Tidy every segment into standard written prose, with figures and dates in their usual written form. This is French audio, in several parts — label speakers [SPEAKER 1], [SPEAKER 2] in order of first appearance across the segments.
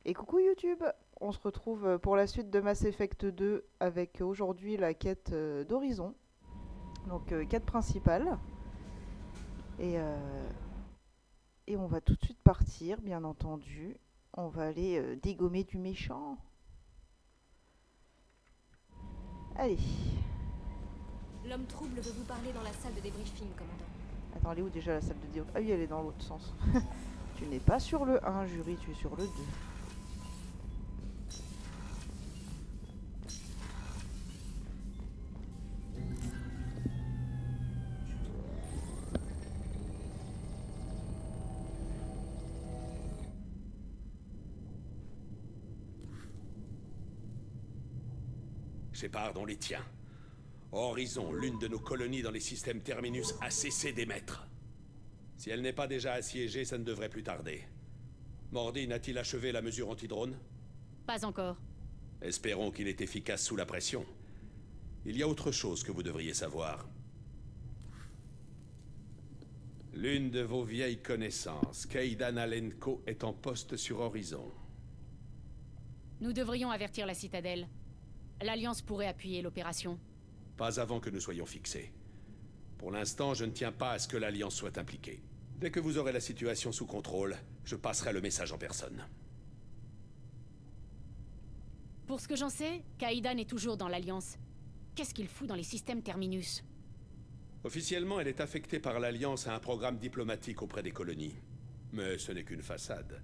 [SPEAKER 1] Et coucou YouTube, on se retrouve pour la suite de Mass Effect 2 avec aujourd'hui la quête d'Horizon, donc quête principale. Et, euh, et on va tout de suite partir, bien entendu. On va aller dégommer du méchant. Allez.
[SPEAKER 2] L'homme trouble veut vous parler dans la salle de débriefing, commandant.
[SPEAKER 1] Attends, elle est où déjà la salle de déo? Ah oui, elle est dans l'autre sens. Tu n'es pas sur le 1, Jury, tu es sur le 2.
[SPEAKER 3] Shepard, on les tient. Horizon, l'une de nos colonies dans les systèmes Terminus, a cessé d'émettre. Si elle n'est pas déjà assiégée, ça ne devrait plus tarder. Mordin a-t-il achevé la mesure anti-drone?
[SPEAKER 2] Pas encore.
[SPEAKER 3] Espérons qu'il est efficace sous la pression. Il y a autre chose que vous devriez savoir. L'une de vos vieilles connaissances, Kaidan Alenko, est en poste sur Horizon.
[SPEAKER 2] Nous devrions avertir la citadelle. L'Alliance pourrait appuyer l'opération.
[SPEAKER 3] Pas avant que nous soyons fixés. Pour l'instant, je ne tiens pas à ce que l'Alliance soit impliquée. Dès que vous aurez la situation sous contrôle, je passerai le message en personne.
[SPEAKER 2] Pour ce que j'en sais, Kaidan est toujours dans l'Alliance. Qu'est-ce qu'il fout dans les systèmes Terminus?
[SPEAKER 3] Officiellement, elle est affectée par l'Alliance à un programme diplomatique auprès des colonies. Mais ce n'est qu'une façade.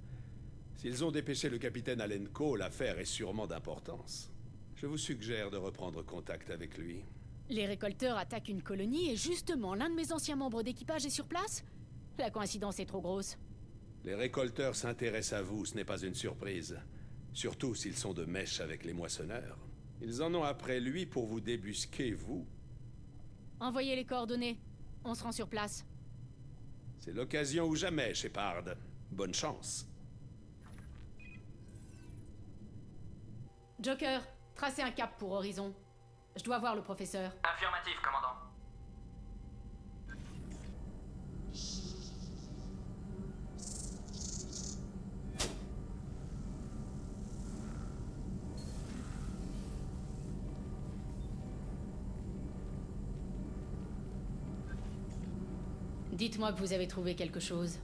[SPEAKER 3] S'ils ont dépêché le capitaine Alenko, l'affaire est sûrement d'importance. Je vous suggère de reprendre contact avec lui.
[SPEAKER 2] Les récolteurs attaquent une colonie et justement l'un de mes anciens membres d'équipage est sur place? La coïncidence est trop grosse.
[SPEAKER 3] Les récolteurs s'intéressent à vous, ce n'est pas une surprise. Surtout s'ils sont de mèche avec les moissonneurs. Ils en ont après lui pour vous débusquer, vous.
[SPEAKER 2] Envoyez les coordonnées. On se rend sur place.
[SPEAKER 3] C'est l'occasion ou jamais, Shepard. Bonne chance.
[SPEAKER 2] Joker, tracez un cap pour Horizon. Je dois voir le professeur.
[SPEAKER 4] Affirmatif, commandant.
[SPEAKER 2] Dites-moi que vous avez trouvé quelque chose.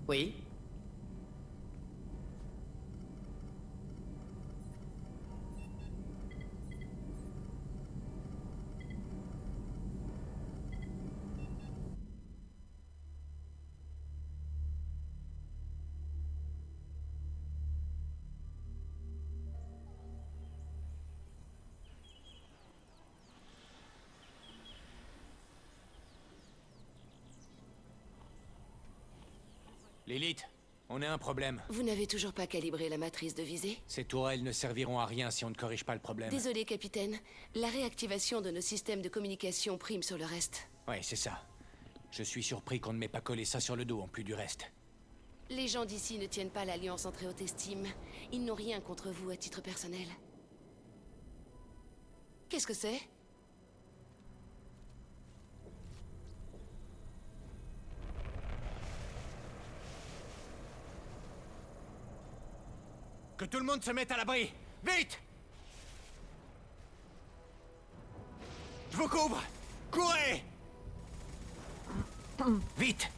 [SPEAKER 4] Oui.
[SPEAKER 5] Lilith, on a un problème.
[SPEAKER 6] Vous n'avez toujours pas calibré la matrice de visée?
[SPEAKER 5] Ces tourelles ne serviront à rien si on ne corrige pas le problème.
[SPEAKER 6] Désolé, capitaine. La réactivation de nos systèmes de communication prime sur le reste.
[SPEAKER 5] Ouais, c'est ça. Je suis surpris qu'on ne m'ait pas collé ça sur le dos en plus du reste.
[SPEAKER 6] Les gens d'ici ne tiennent pas l'Alliance en très haute estime. Ils n'ont rien contre vous à titre personnel. Qu'est-ce que c'est?
[SPEAKER 5] Que tout le monde se mette à l'abri! Vite! Je vous couvre! Courez! Vite!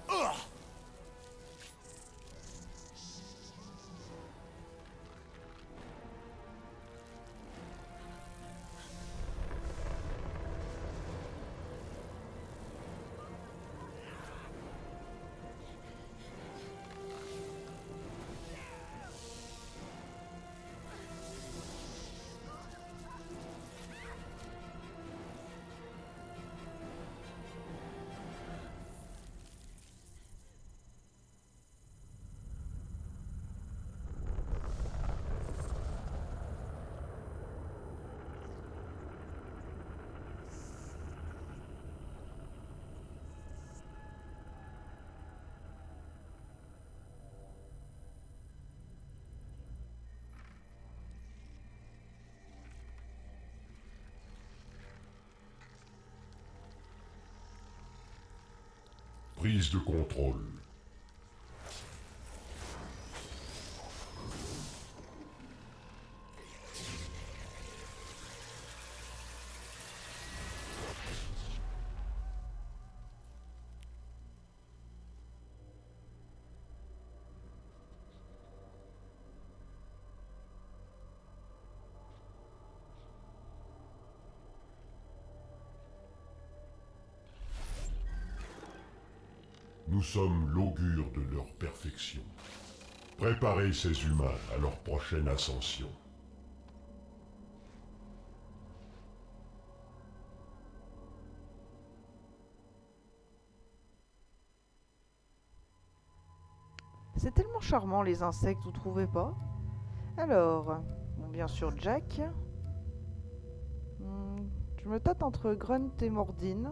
[SPEAKER 5] Oh!
[SPEAKER 4] prise de contrôle. Nous sommes l'augure de leur perfection. Préparez ces humains à leur prochaine ascension.
[SPEAKER 1] C'est tellement charmant les insectes, vous trouvez pas? Alors, bon, bien sûr Jack. Je me tâte entre Grunt et Mordine.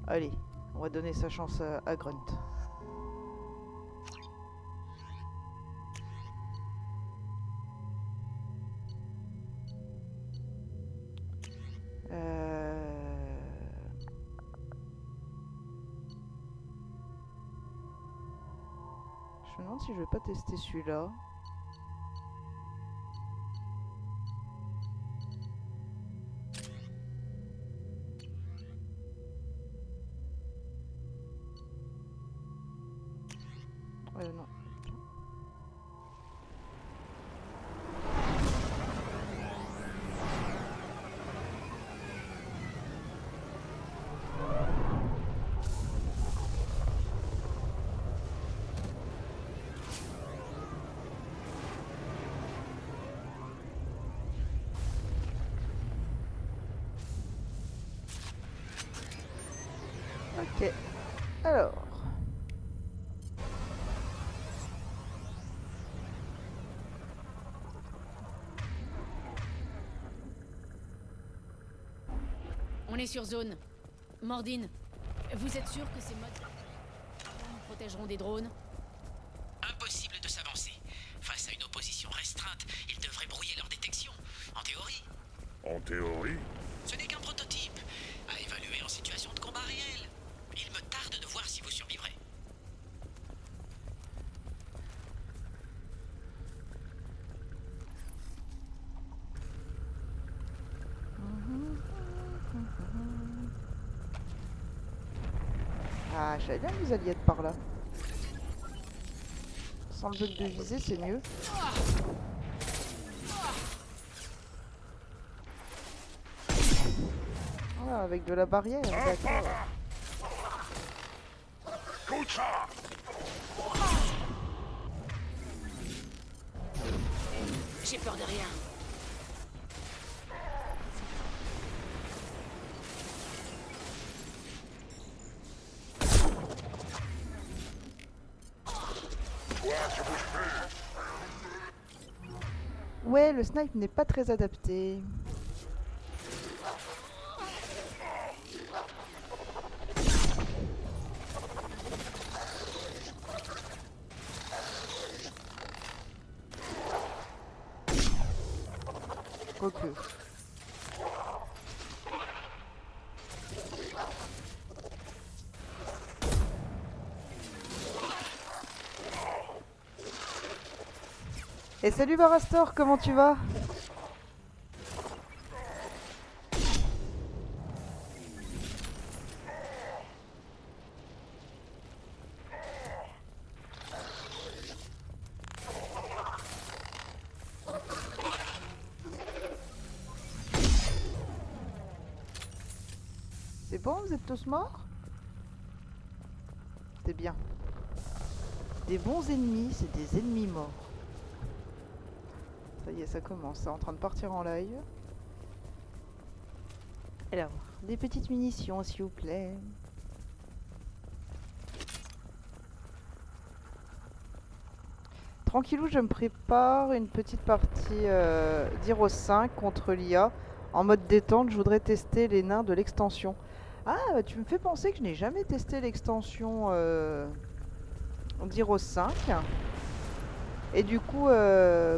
[SPEAKER 1] Allez, on va donner sa chance à Grunt. Je me demande si je vais pas tester celui-là. Non. Ok. Alors.
[SPEAKER 2] On est sur zone. Mordine, vous êtes sûr que ces modes nous protégeront des drones?
[SPEAKER 7] Impossible de s'avancer. Face à une opposition restreinte, ils devraient brouiller leur détection. En théorie.
[SPEAKER 4] En théorie,
[SPEAKER 7] Ce n'est qu'un prototype, à évaluer en situation de combat réel. Il me tarde de voir si vous survivrez.
[SPEAKER 1] Ah, je savais bien que vous alliez être par là. Sans le bug de visée, c'est mieux. Ah, avec de la barrière, d'accord.
[SPEAKER 6] J'ai peur de rien.
[SPEAKER 1] Ouais, le snipe n'est pas très adapté. Quoique. Et salut Barastor, comment tu vas? C'est bon, vous êtes tous morts? C'est bien. Des bons ennemis, c'est des ennemis morts. Ça y est, ça commence, c'est en train de partir en live. Alors, des petites munitions s'il vous plaît. Tranquillou, je me prépare une petite partie d'Heroes 5 contre l'IA. En mode détente, je voudrais tester les nains de l'extension. Ah, tu me fais penser que je n'ai jamais testé l'extension d'Heroes 5. Et du coup,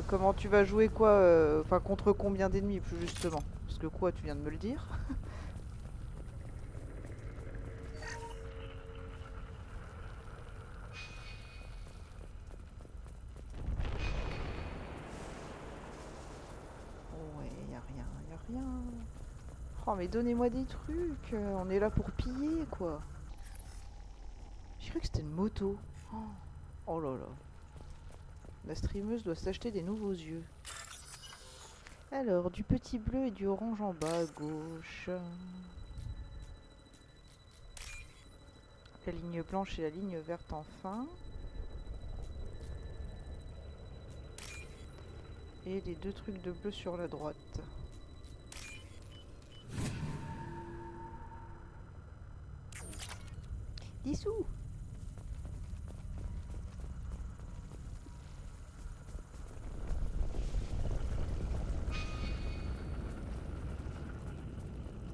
[SPEAKER 1] comment tu vas jouer quoi enfin, contre combien d'ennemis plus justement? Parce que quoi, tu viens de me le dire. rien. Oh, mais donnez-moi des trucs. On est là pour piller, quoi. J'ai cru que c'était une moto. Oh là là. La streameuse doit s'acheter des nouveaux yeux. Alors, du petit bleu et du orange en bas à gauche. La ligne blanche et la ligne verte enfin. Et les deux trucs de bleu sur la droite. Dissous.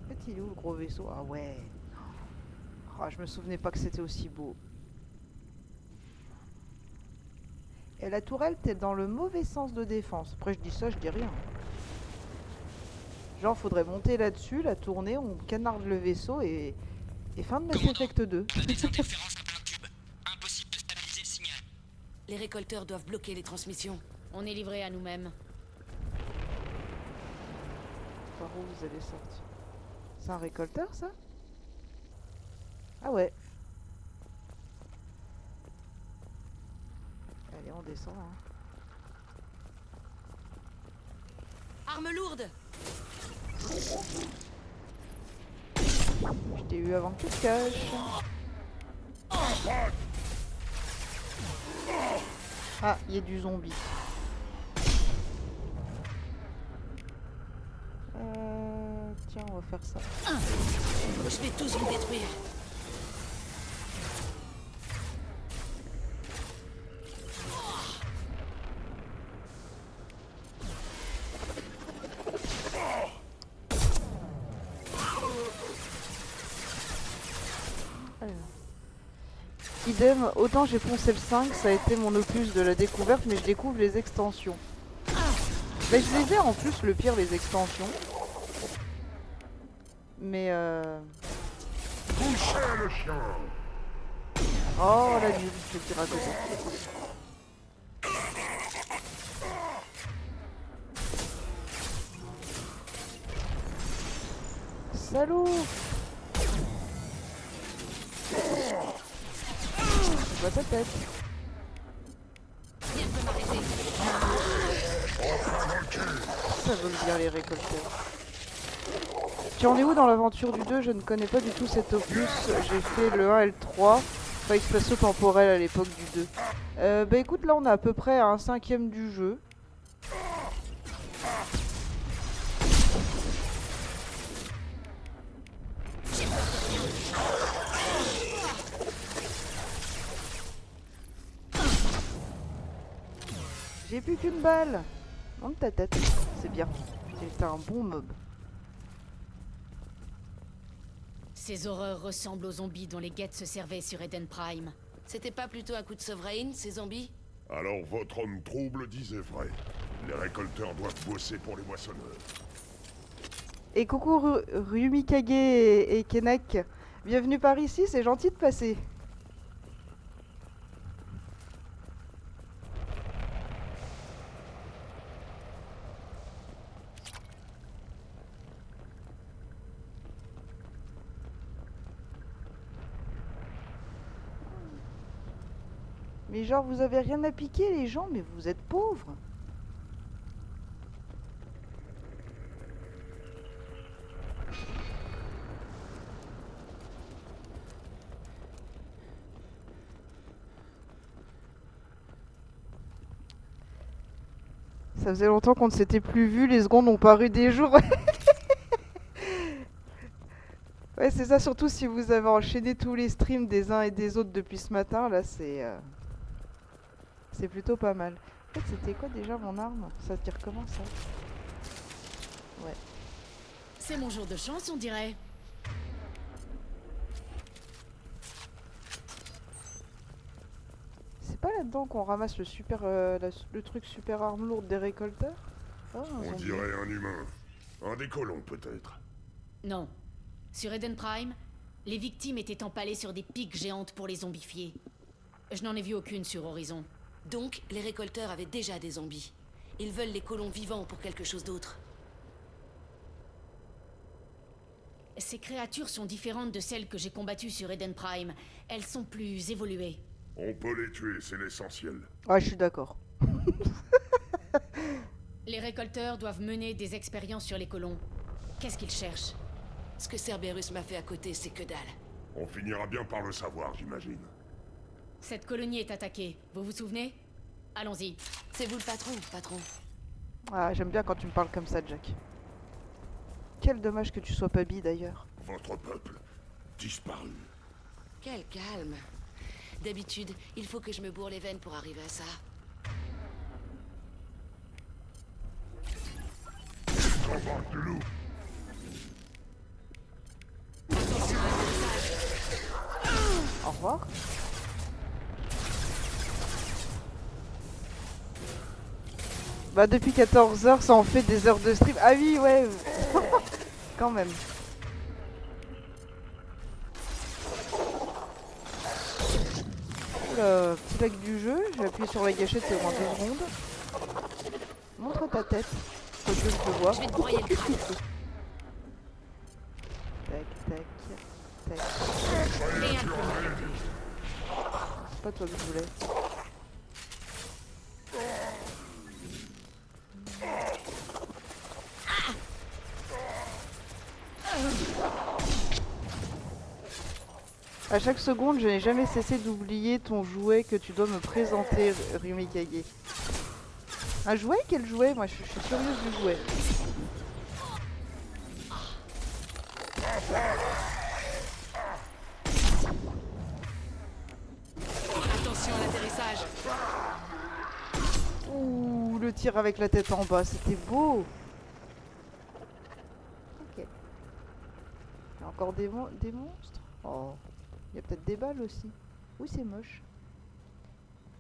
[SPEAKER 1] En fait, il est où le gros vaisseau? Ah ouais. Ah, je me souvenais pas que c'était aussi beau. Et la tourelle, t'es dans le mauvais sens de défense. Après, je dis ça, je dis rien. Genre, faudrait monter là-dessus, la tourner, on canarde le vaisseau et fin de Mass Effect 2.
[SPEAKER 7] On a des interférences à plein tube. Impossible de stabiliser le signal.
[SPEAKER 6] Les récolteurs doivent bloquer les transmissions.
[SPEAKER 2] On est livré à nous-mêmes.
[SPEAKER 1] Par où vous allez sortir? C'est un récolteur, ça? Ah ouais. Allez, on descend. Hein.
[SPEAKER 6] Arme lourde!
[SPEAKER 1] Je t'ai eu avant que tu te caches. Ah, il y a du zombie. Tiens, on va faire ça.
[SPEAKER 6] Je vais tous vous détruire.
[SPEAKER 1] Idem, autant j'ai poncé le 5, ça a été mon opus de la découverte, mais je découvre les extensions. Mais je les ai en plus, le pire, les extensions. Mais
[SPEAKER 4] Bouchez le chien!
[SPEAKER 1] oh la nulle, je tire à côté. Salaud! Je vois ta tête.
[SPEAKER 6] Rien ne peut m'arrêter.
[SPEAKER 1] Ça veut bien les récolteurs. Tu en es où dans l'aventure du 2? Je ne connais pas du tout cet opus. J'ai fait le 1 et le 3. Pas espacio-temporel à l'époque du 2. Bah écoute, là on est à peu près à un 5e du jeu. J'ai plus qu'une balle. Monte ta tête. C'est bien. C'est un bon mob.
[SPEAKER 2] Ces horreurs ressemblent aux zombies dont les guettes se servaient sur Eden Prime.
[SPEAKER 6] C'était pas plutôt un coup de sovereign, ces zombies?
[SPEAKER 4] Alors votre homme trouble disait vrai. Les récolteurs doivent bosser pour les moissonneurs.
[SPEAKER 1] Et coucou Rumikage et Kenek. Bienvenue par ici, c'est gentil de passer. Mais genre, vous avez rien à piquer les gens, mais vous êtes pauvres. Ça faisait longtemps qu'on ne s'était plus vu, les secondes ont paru des jours. Ouais, c'est ça, surtout si vous avez enchaîné tous les streams des uns et des autres depuis ce matin, là c'est plutôt pas mal. En fait, c'était quoi déjà mon arme? Ça tire comment ça? Ouais.
[SPEAKER 2] C'est mon jour de chance, on dirait.
[SPEAKER 1] C'est pas là-dedans qu'on ramasse le super, le truc super arme lourde des récolteurs? Oh, un
[SPEAKER 4] On
[SPEAKER 1] zombie.
[SPEAKER 4] dirait un humain. Un des colons peut-être.
[SPEAKER 2] Non. Sur Eden Prime, les victimes étaient empalées sur des pics géantes pour les zombifier. Je n'en ai vu aucune sur Horizon.
[SPEAKER 6] Donc, les récolteurs avaient déjà des zombies. Ils veulent les colons vivants pour quelque chose d'autre.
[SPEAKER 2] Ces créatures sont différentes de celles que j'ai combattues sur Eden Prime. Elles sont plus évoluées.
[SPEAKER 4] On peut les tuer, c'est l'essentiel.
[SPEAKER 1] Ah, je suis d'accord.
[SPEAKER 2] Les récolteurs doivent mener des expériences sur les colons. Qu'est-ce qu'ils cherchent?
[SPEAKER 6] Ce que Cerberus m'a fait à côté, c'est que dalle.
[SPEAKER 4] On finira bien par le savoir, j'imagine.
[SPEAKER 2] Cette colonie est attaquée, vous vous souvenez? Allons-y.
[SPEAKER 6] C'est vous le patron, patron.
[SPEAKER 1] Ah, j'aime bien quand tu me parles comme ça, Jack. Quel dommage que tu sois pas bi d'ailleurs.
[SPEAKER 4] Votre peuple disparu.
[SPEAKER 6] Quel calme. D'habitude, il faut que je me bourre les veines pour arriver à ça.
[SPEAKER 4] Embarque de loup.
[SPEAKER 1] Au revoir. Bah depuis 14 h ça en fait des heures de stream. Ah oui ouais. Quand même. Oula, petit lag du jeu, j'ai appuyé sur la gâchette c'est au moins 2 secondes. Montre ta tête, faut que je te vois.
[SPEAKER 6] Je vais te broyer le crâne.
[SPEAKER 1] Tac tac tac.
[SPEAKER 2] Et un coup.
[SPEAKER 1] C'est pas toi que je voulais. À chaque seconde, je n'ai jamais cessé d'oublier ton jouet que tu dois me présenter, Rumikage. Un jouet? Quel jouet? Moi, je suis curieuse du jouet.
[SPEAKER 6] Attention à l'atterrissage.
[SPEAKER 1] Ouh, le tir avec la tête en bas, c'était beau. Ok. Il y a encore des monstres? Oh. Il y a peut-être des balles aussi. Oui, c'est moche.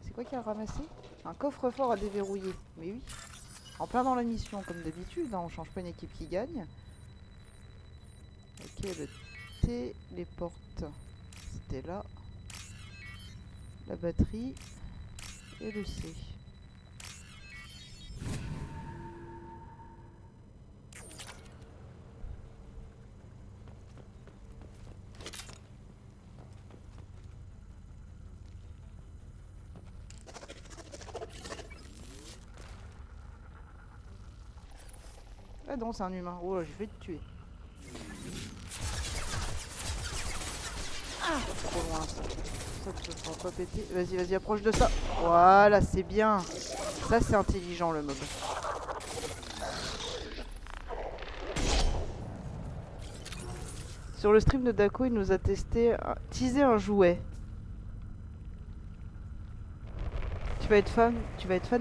[SPEAKER 1] C'est quoi qu'il a ramassé? Un coffre-fort à déverrouiller. Mais oui. En plein dans la mission, comme d'habitude. Hein, on change pas une équipe qui gagne. Ok, le téléporte. C'était là. La batterie. Et le C. Ah non, c'est un humain. Oh, je vais te tuer. Ah, c'est trop loin ça. Ça, tu ne pourras pas péter. Vas-y, vas-y, approche de ça. Voilà, c'est bien. Ça, c'est intelligent le mob. Sur le stream de Dako, il nous a teasé un jouet. Tu vas être fan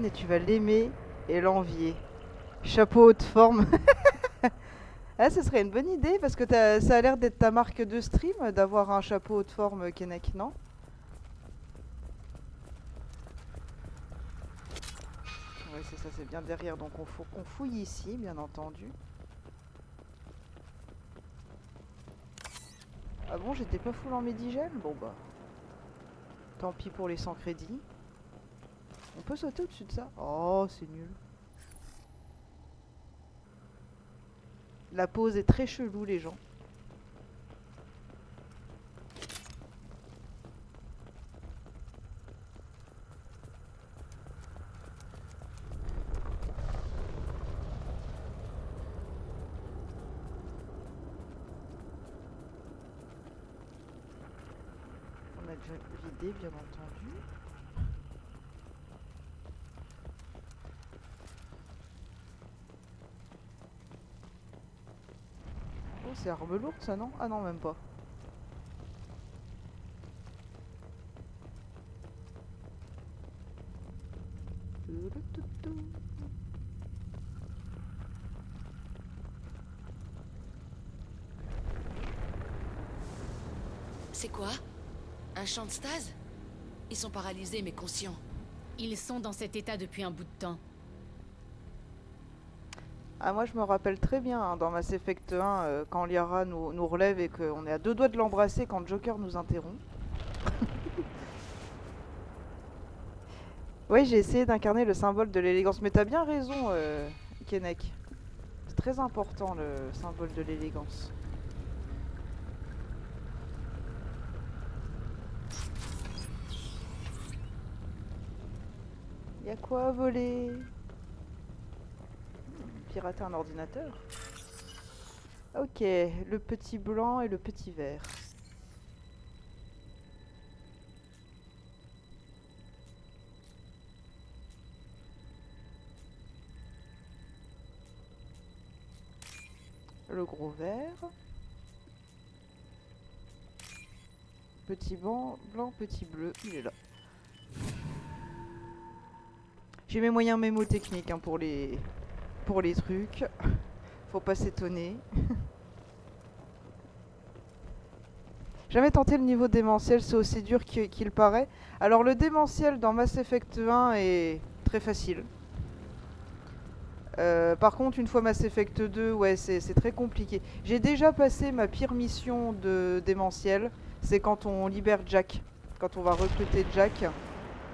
[SPEAKER 1] et tu vas l'aimer et l'envier. Chapeau haute forme. Ah, ce serait une bonne idée parce que ça a l'air d'être ta marque de stream d'avoir un chapeau haute forme, Kennec, non? Oui, c'est ça, c'est bien derrière. Donc on fouille ici, bien entendu. Ah bon, j'étais pas full en médigel? Bon bah. Tant pis pour les 100 crédits. On peut sauter au-dessus de ça? Oh, c'est nul. La pose est très chelou, les gens. On a déjà vidé, bien entendu. Oh, c'est arme lourde ça, non? Ah non, même pas.
[SPEAKER 6] C'est quoi? Un champ de stase? Ils sont paralysés mais conscients.
[SPEAKER 2] Ils sont dans cet état depuis un bout de temps.
[SPEAKER 1] Ah, moi je me rappelle très bien hein, dans Mass Effect 1 quand Liara nous relève et qu'on est à 2 doigts de l'embrasser quand Joker nous interrompt. Oui, j'ai essayé d'incarner le symbole de l'élégance, mais t'as bien raison, Kennec. C'est très important le symbole de l'élégance. Y a quoi à voler? Pirater un ordinateur. Ok, le petit blanc et le petit vert. Le gros vert. Petit blanc, petit bleu, il est là. J'ai mes moyens mémotechniques hein, pour les trucs. Faut pas s'étonner. Jamais tenté le niveau démentiel, c'est aussi dur qu'il paraît. Alors le démentiel dans Mass Effect 1 est très facile. Par contre, une fois Mass Effect 2, ouais, c'est très compliqué. J'ai déjà passé ma pire mission de démentiel. C'est quand on libère Jack. Quand on va recruter Jack.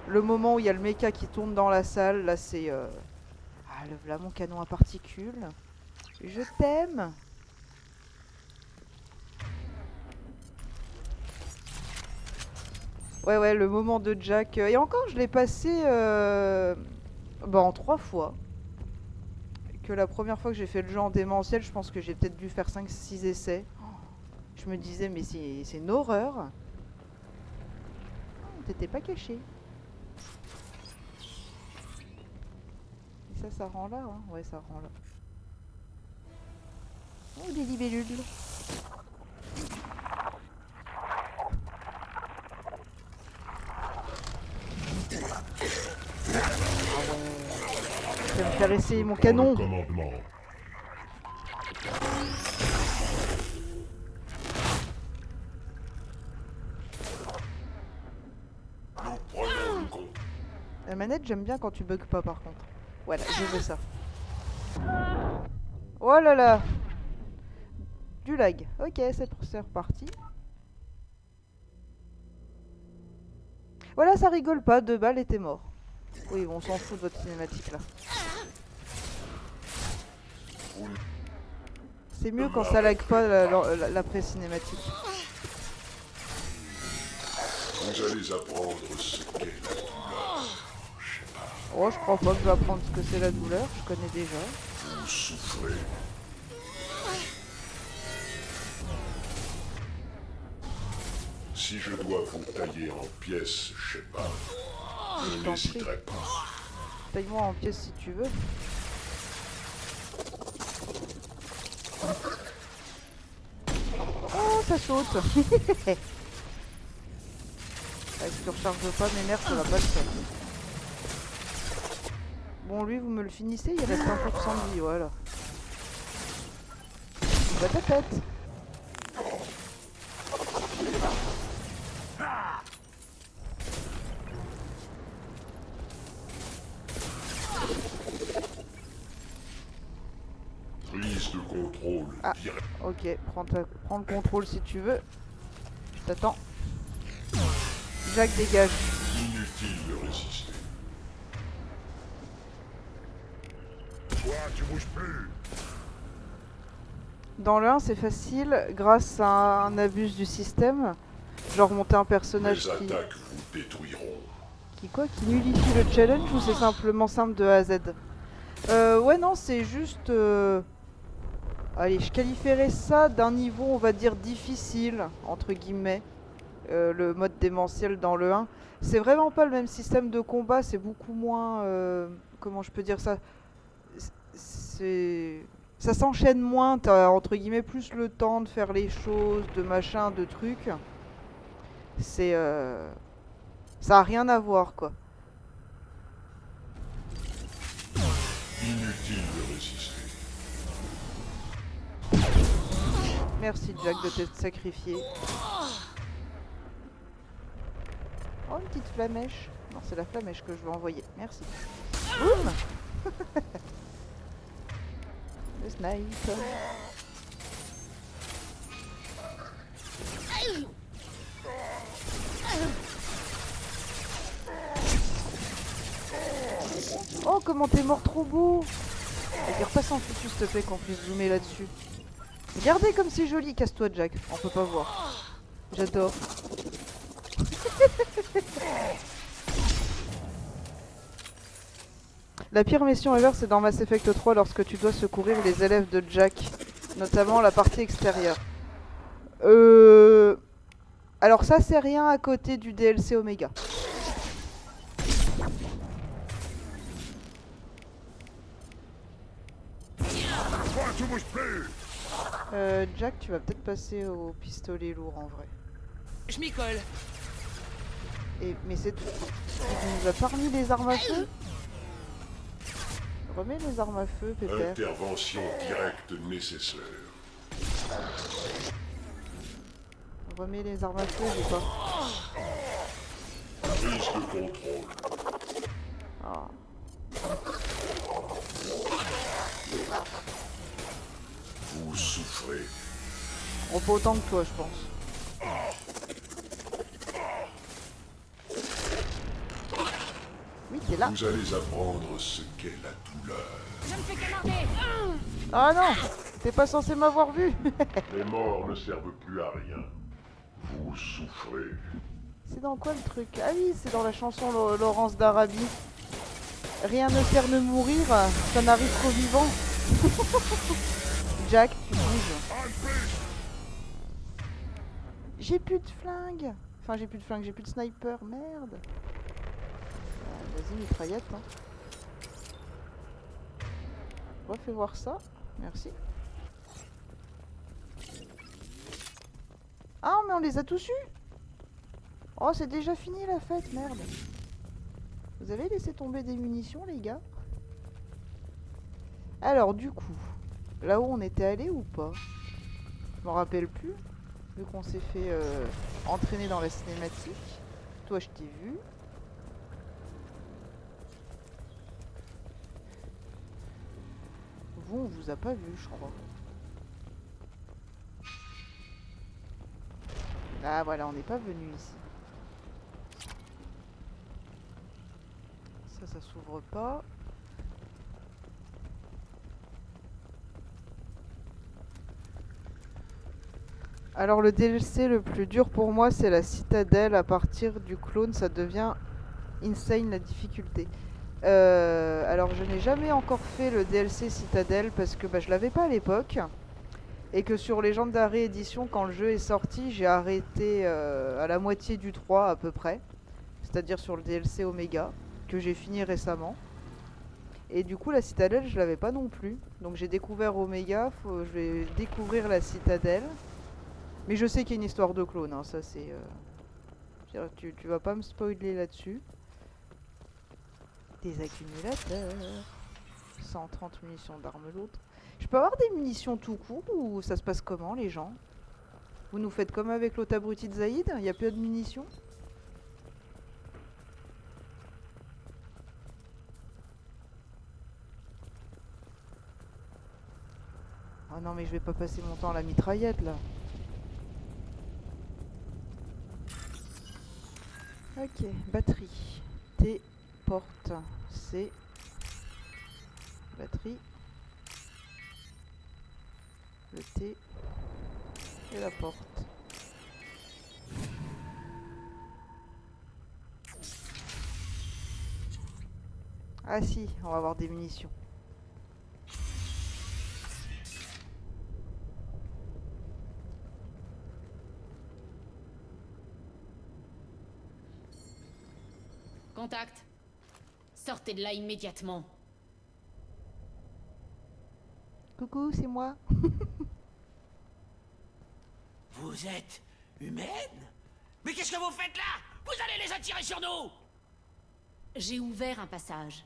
[SPEAKER 1] Le moment où il y a le mecha qui tourne dans la salle, là c'est... Ah, là mon canon à particules. Je t'aime. Ouais, le moment de Jack. Et encore, je l'ai passé en 3 fois. Que la première fois que j'ai fait le jeu en démentiel, je pense que j'ai peut-être dû faire 5-6 essais. Je me disais, mais c'est une horreur. T'étais pas caché. Et ça rend là, hein. Ouais, ça rend là. Oh, des libellules. Ça va me faire essayer mon canon.
[SPEAKER 4] Commandement. Nous prenons le compte.
[SPEAKER 1] La manette, j'aime bien quand tu bugs pas par contre. Voilà, je veux ça. Oh là là. Du lag. Ok, c'est reparti. Voilà, ça rigole pas. 2 balles et t'es mort. Oui, bon, on s'en fout de votre cinématique là. C'est mieux quand ça lag pas l'après-cinématique.
[SPEAKER 4] Vous allez apprendre ce qu'est la douleur.
[SPEAKER 1] Oh, je crois pas que je vais apprendre ce que c'est la douleur. Je connais déjà.
[SPEAKER 4] Vous souffrez. Si je dois vous tailler en pièces, Shepard, je
[SPEAKER 1] t'en prie.
[SPEAKER 4] n'hésiterai pas.
[SPEAKER 1] Taille-moi en pièces si tu veux. Oh, ça saute. Si tu recharges pas, mes mères, ça va pas le faire. Bon, lui, vous me le finissez, il reste 1% de vie, voilà. Bah, ta tête.
[SPEAKER 4] Prise de contrôle.
[SPEAKER 1] Ah.
[SPEAKER 4] Direct.
[SPEAKER 1] Ok, prends le contrôle si tu veux. Je t'attends. Jack, dégage.
[SPEAKER 4] Inutile de résister. Toi, tu bouges plus.
[SPEAKER 1] Dans le 1, c'est facile, grâce à un abus du système. Genre monter un personnage
[SPEAKER 4] Les attaques vous détruiront.
[SPEAKER 1] qui nullifie le challenge ou c'est simplement simple de A à Z? Ouais, non, c'est juste... Allez, je qualifierais ça d'un niveau, on va dire, difficile, entre guillemets. Le mode démentiel dans le 1. C'est vraiment pas le même système de combat, c'est beaucoup moins... comment je peux dire ça? Ça s'enchaîne moins, t'as entre guillemets plus le temps de faire les choses, de machin, de trucs. C'est... Ça a rien à voir, quoi.
[SPEAKER 4] Inutile de résister.
[SPEAKER 1] Merci Jack de t'être sacrifié. Oh, une petite flamèche. Non, c'est la flamèche que je veux envoyer. Merci. Boum. Le snipe. Oh, comment t'es mort trop beau. Et repasse en futu s'il te plaît qu'on puisse zoomer là-dessus. Regardez comme c'est joli. Casse-toi Jack, on peut pas voir. J'adore. La pire mission ever, c'est dans Mass Effect 3 lorsque tu dois secourir les élèves de Jack, notamment la partie extérieure. Alors ça, c'est rien à côté du DLC Omega. Jack, tu vas peut-être passer au pistolet lourd en vrai.
[SPEAKER 7] Je m'y colle.
[SPEAKER 1] Mais c'est tout. Il nous a pas remis les armes à feu? Remets les armes à feu, Pépère.
[SPEAKER 4] Intervention directe nécessaire.
[SPEAKER 1] Remets les armes à feu, j'ai pas.
[SPEAKER 4] Prise de contrôle.
[SPEAKER 1] Ah.
[SPEAKER 4] Vous souffrez.
[SPEAKER 1] On pas autant que toi, je pense. Oui, t'es là.
[SPEAKER 4] Vous allez apprendre ce qu'est la douleur.
[SPEAKER 2] Je ne fais que manquer.
[SPEAKER 1] Ah non, t'es pas censé m'avoir vu.
[SPEAKER 4] Les morts ne servent plus à rien. Vous souffrez.
[SPEAKER 1] C'est dans quoi le truc? Ah oui, c'est dans la chanson Laurence d'Arabie. Rien ne sert de mourir, ça n'arrive qu'aux vivants. Jack, tu bouges. J'ai plus de flingue. Enfin, j'ai plus de flingue, j'ai plus de sniper. Merde. Vas-y, mitraillette. Hein. Ouais, fais voir ça. Merci. Ah, mais on les a tous eus. Oh, c'est déjà fini la fête, merde. Vous avez laissé tomber des munitions, les gars? Alors, du coup, là-haut, on était allé ou pas? Je m'en rappelle plus, vu qu'on s'est fait entraîner dans la cinématique. Toi, je t'ai vu. Vous, on vous a pas vu, je crois. Ah, voilà, on n'est pas venu ici. Ça s'ouvre pas. Alors le DLC le plus dur pour moi, c'est la citadelle. À partir du clone, ça devient insane la difficulté. Alors je n'ai jamais encore fait le DLC citadelle parce que je l'avais pas à l'époque. Et que sur Légendaire Réédition, quand le jeu est sorti, j'ai arrêté à la moitié du 3 à peu près. C'est-à-dire sur le DLC Omega, que j'ai fini récemment. Et du coup la citadelle je l'avais pas non plus. Donc j'ai découvert Omega, je vais découvrir la citadelle. Mais je sais qu'il y a une histoire de clone, hein, ça c'est... Tu vas pas me spoiler là-dessus. Des accumulateurs. 130 munitions d'armes l'autre. Je peux avoir des munitions tout court ou ça se passe comment les gens? Vous nous faites comme avec l'autre abruti de Zaïd? Il n'y a plus de munitions? Oh non mais je vais pas passer mon temps à la mitraillette là. Ok, batterie. T, porte. C. Batterie. Le T. Et la porte. Ah si, on va avoir des munitions.
[SPEAKER 2] Contact. Sortez de là immédiatement.
[SPEAKER 1] Coucou, c'est moi.
[SPEAKER 7] Vous êtes humaine? Mais qu'est-ce que vous faites là? Vous allez les attirer sur nous!
[SPEAKER 2] J'ai ouvert un passage.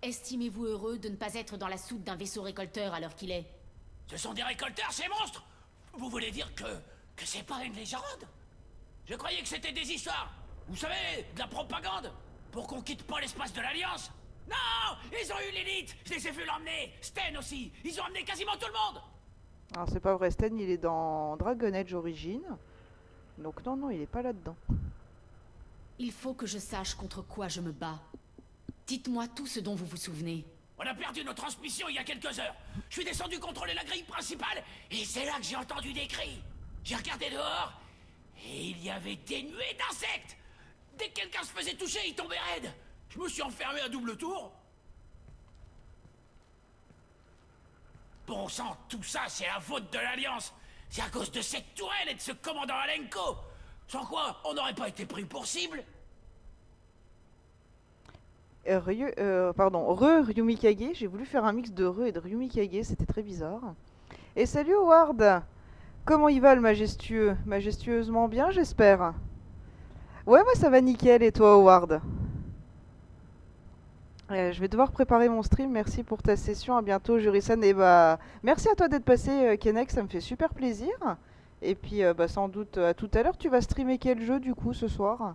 [SPEAKER 2] Estimez-vous heureux de ne pas être dans la soute d'un vaisseau récolteur à l'heure qu'il est?
[SPEAKER 7] Ce sont des récolteurs, ces monstres! Vous voulez dire que c'est pas une légende? Je croyais que c'était des histoires. Vous savez, de la propagande. Pour qu'on quitte pas l'espace de l'Alliance. Non! Ils ont eu l'élite! Je les ai vus l'emmener! Sten aussi! Ils ont emmené quasiment tout le monde!
[SPEAKER 1] Alors c'est pas vrai, Sten il est dans Dragon Age Origins. Donc non, il est pas là-dedans.
[SPEAKER 2] Il faut que je sache contre quoi je me bats. Dites-moi tout ce dont vous vous souvenez.
[SPEAKER 7] On a perdu nos transmissions il y a quelques heures. Je suis descendu contrôler la grille principale et c'est là que j'ai entendu des cris. J'ai regardé dehors et il y avait des nuées d'insectes. Dès que quelqu'un se faisait toucher, il tombait raide. Je me suis enfermé à double tour. bon sang, tout ça, c'est la faute de l'Alliance. C'est à cause de cette tourelle et de ce commandant Alenko. Sans quoi, on n'aurait pas été pris pour cible.
[SPEAKER 1] Ryumikage, j'ai voulu faire un mix de et de Ryumikage, c'était très bizarre. Et salut Howard! Comment il va le majestueux? Majestueusement bien, j'espère. Ouais, moi ça va nickel, et toi Howard? Je vais devoir préparer mon stream, merci pour ta session, à bientôt Jurisan. Et bah, merci à toi d'être passé Kenek, ça me fait super plaisir. Et puis bah, sans doute à tout à l'heure, tu vas streamer quel jeu du coup ce soir?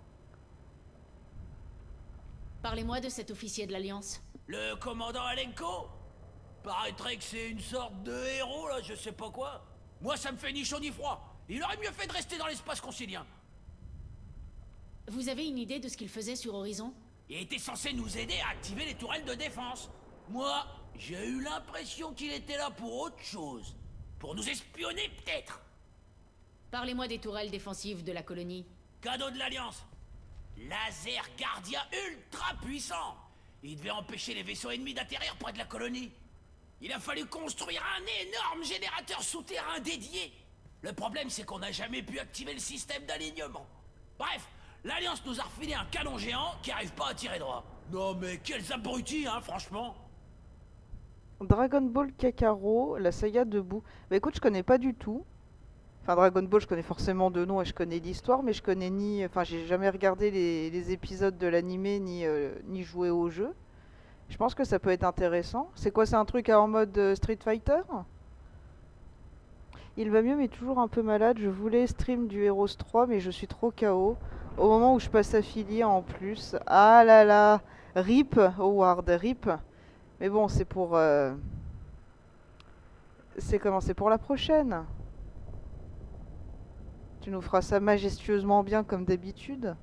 [SPEAKER 2] Parlez-moi de cet officier de l'Alliance.
[SPEAKER 7] Le commandant Alenko? Paraîtrait que c'est une sorte de héros, là, je sais pas quoi. Moi, ça me fait ni chaud ni froid. Il aurait mieux fait de rester dans l'espace concilien.
[SPEAKER 2] Vous avez une idée de ce qu'il faisait sur Horizon?
[SPEAKER 7] Il était censé nous aider à activer les tourelles de défense. Moi, j'ai eu l'impression qu'il était là pour autre chose. Pour nous espionner, peut-être.
[SPEAKER 2] Parlez-moi des tourelles défensives de la colonie.
[SPEAKER 7] Cadeau de l'Alliance. Laser gardien ultra puissant. Il devait empêcher les vaisseaux ennemis d'atterrir près de la colonie. Il a fallu construire un énorme générateur souterrain dédié. Le problème, c'est qu'on n'a jamais pu activer le système d'alignement. Bref, l'Alliance nous a refilé un canon géant qui arrive pas à tirer droit. Non mais quels abrutis, hein, franchement.
[SPEAKER 1] Dragon Ball Kakarot, la saga debout. Bah écoute, je connais pas du tout. Enfin, Dragon Ball, je connais forcément de nom et je connais l'histoire, mais je connais ni... Enfin, j'ai jamais regardé les épisodes de l'animé ni joué au jeu. Je pense que ça peut être intéressant. C'est quoi, c'est un truc en mode Street Fighter? Il va mieux, mais toujours un peu malade. Je voulais stream du Heroes 3, mais je suis trop KO. Au moment où je passe affilié en plus. Ah là là! RIP, Howard, RIP. Mais bon, c'est pour... C'est comment? C'est pour la prochaine. Tu nous feras ça majestueusement bien comme d'habitude.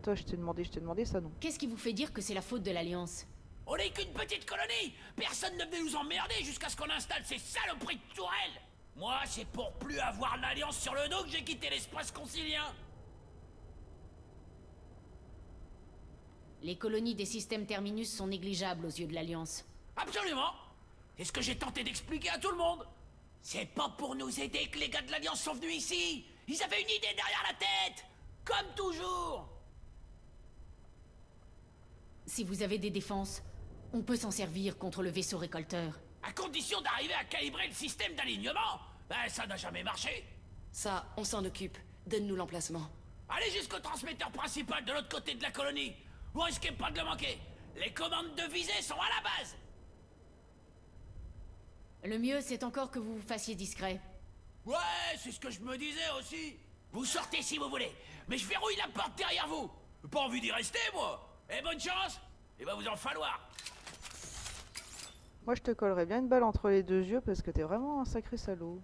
[SPEAKER 1] Toi, je t'ai demandé ça, non?
[SPEAKER 2] Qu'est-ce qui vous fait dire que c'est la faute de l'Alliance?
[SPEAKER 7] On n'est qu'une petite colonie. Personne ne venait nous emmerder jusqu'à ce qu'on installe ces saloperies de tourelles. Moi, c'est pour plus avoir l'Alliance sur le dos que j'ai quitté l'espace concilien.
[SPEAKER 2] Les colonies des systèmes Terminus sont négligeables aux yeux de l'Alliance.
[SPEAKER 7] Absolument. C'est ce que j'ai tenté d'expliquer à tout le monde. C'est pas pour nous aider que les gars de l'Alliance sont venus ici. Ils avaient une idée derrière la tête. Comme toujours.
[SPEAKER 2] Si vous avez des défenses, on peut s'en servir contre le vaisseau récolteur.
[SPEAKER 7] À condition d'arriver à calibrer le système d'alignement. Ben, ça n'a jamais marché.
[SPEAKER 6] Ça, on s'en occupe. Donne-nous l'emplacement.
[SPEAKER 7] Allez jusqu'au transmetteur principal de l'autre côté de la colonie. Vous risquez pas de le manquer. Les commandes de visée sont à la base.
[SPEAKER 2] Le mieux, c'est encore que vous vous fassiez discret.
[SPEAKER 7] Ouais, c'est ce que je me disais aussi. Vous sortez si vous voulez, mais je verrouille la porte derrière vous. Pas envie d'y rester, moi. Et bonne chance. Il va vous en falloir.
[SPEAKER 1] Moi, je te collerais bien une balle entre les deux yeux parce que t'es vraiment un sacré salaud.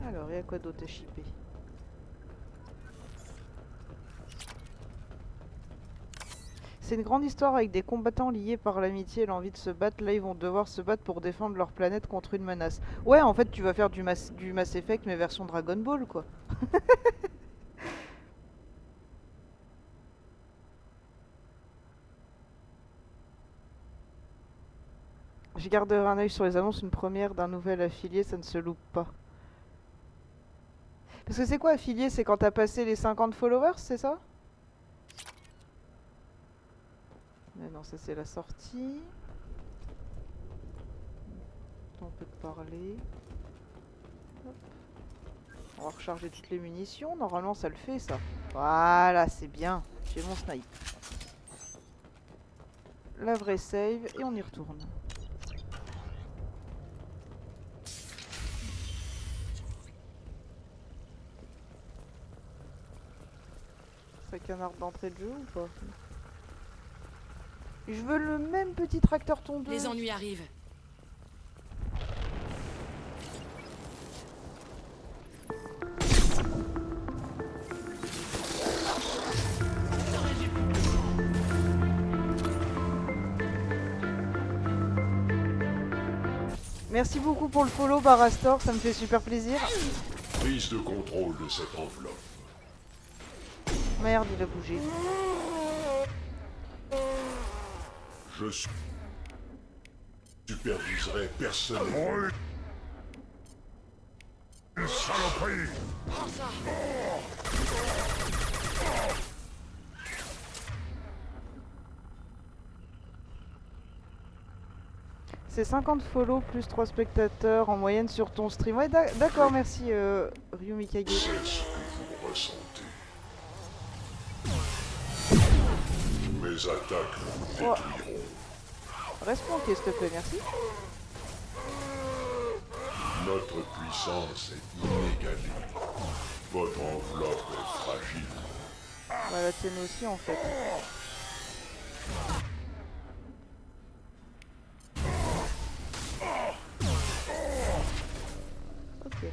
[SPEAKER 1] Alors, il y a quoi d'autre à shipper? C'est une grande histoire avec des combattants liés par l'amitié et l'envie de se battre. Là, ils vont devoir se battre pour défendre leur planète contre une menace. Ouais, en fait, tu vas faire du Mass Effect, mais version Dragon Ball, quoi. Je garderai un œil sur les annonces, une première d'un nouvel affilié, ça ne se loupe pas. Parce que c'est quoi affilié? C'est quand t'as passé les 50 followers, c'est ça? Mais non, ça c'est la sortie. On peut te parler. Hop. On va recharger toutes les munitions. Normalement, ça le fait, ça. Voilà, c'est bien. J'ai mon snipe. La vraie save et on y retourne. Ça canarde d'entrée de jeu ou pas? Je veux le même petit tracteur tondeuse.
[SPEAKER 6] Les ennuis arrivent.
[SPEAKER 1] Merci beaucoup pour le follow, Barastor, ça me fait super plaisir.
[SPEAKER 4] Prise de contrôle de cette enveloppe.
[SPEAKER 1] Merde, il a bougé.
[SPEAKER 4] Je superviserai personnellement.
[SPEAKER 8] Une saloperie!
[SPEAKER 6] Prends ça.
[SPEAKER 1] C'est 50 follow plus 3 spectateurs en moyenne sur ton stream. Ouais, d'accord, merci Ryu Mikage.
[SPEAKER 4] C'est ce que vous ressentez. Mes attaques vous détruiront.
[SPEAKER 1] Reste planqué, s'il te plaît, merci.
[SPEAKER 4] Notre puissance est inégalée. Votre enveloppe est fragile.
[SPEAKER 1] Bah, la tienne aussi, en fait. Ok.